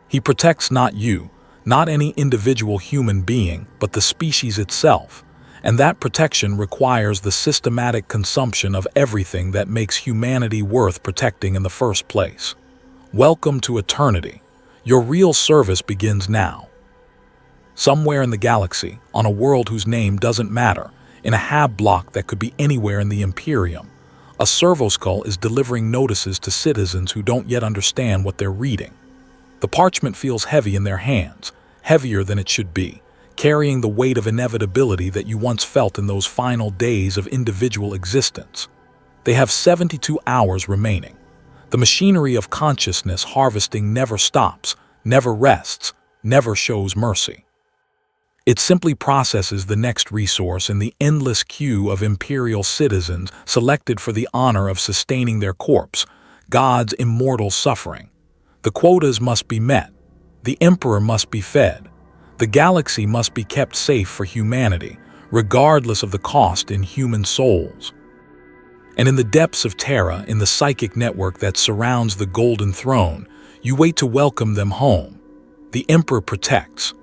He protects not you, not any individual human being, but the species itself, and that protection requires the systematic consumption of everything that makes humanity worth protecting in the first place. Welcome to eternity. Your real service begins now. Somewhere in the galaxy, on a world whose name doesn't matter, in a hab block that could be anywhere in the Imperium, a servoskull is delivering notices to citizens who don't yet understand what they're reading. The parchment feels heavy in their hands, heavier than it should be, carrying the weight of inevitability that you once felt in those final days of individual existence. They have 72 hours remaining. The machinery of consciousness harvesting never stops, never rests, never shows mercy. It simply processes the next resource in the endless queue of imperial citizens selected for the honor of sustaining their corpse, God's immortal suffering. The quotas must be met. The Emperor must be fed. The galaxy must be kept safe for humanity, regardless of the cost in human souls. And in the depths of Terra, in the psychic network that surrounds the Golden Throne, you wait to welcome them home. The Emperor protects,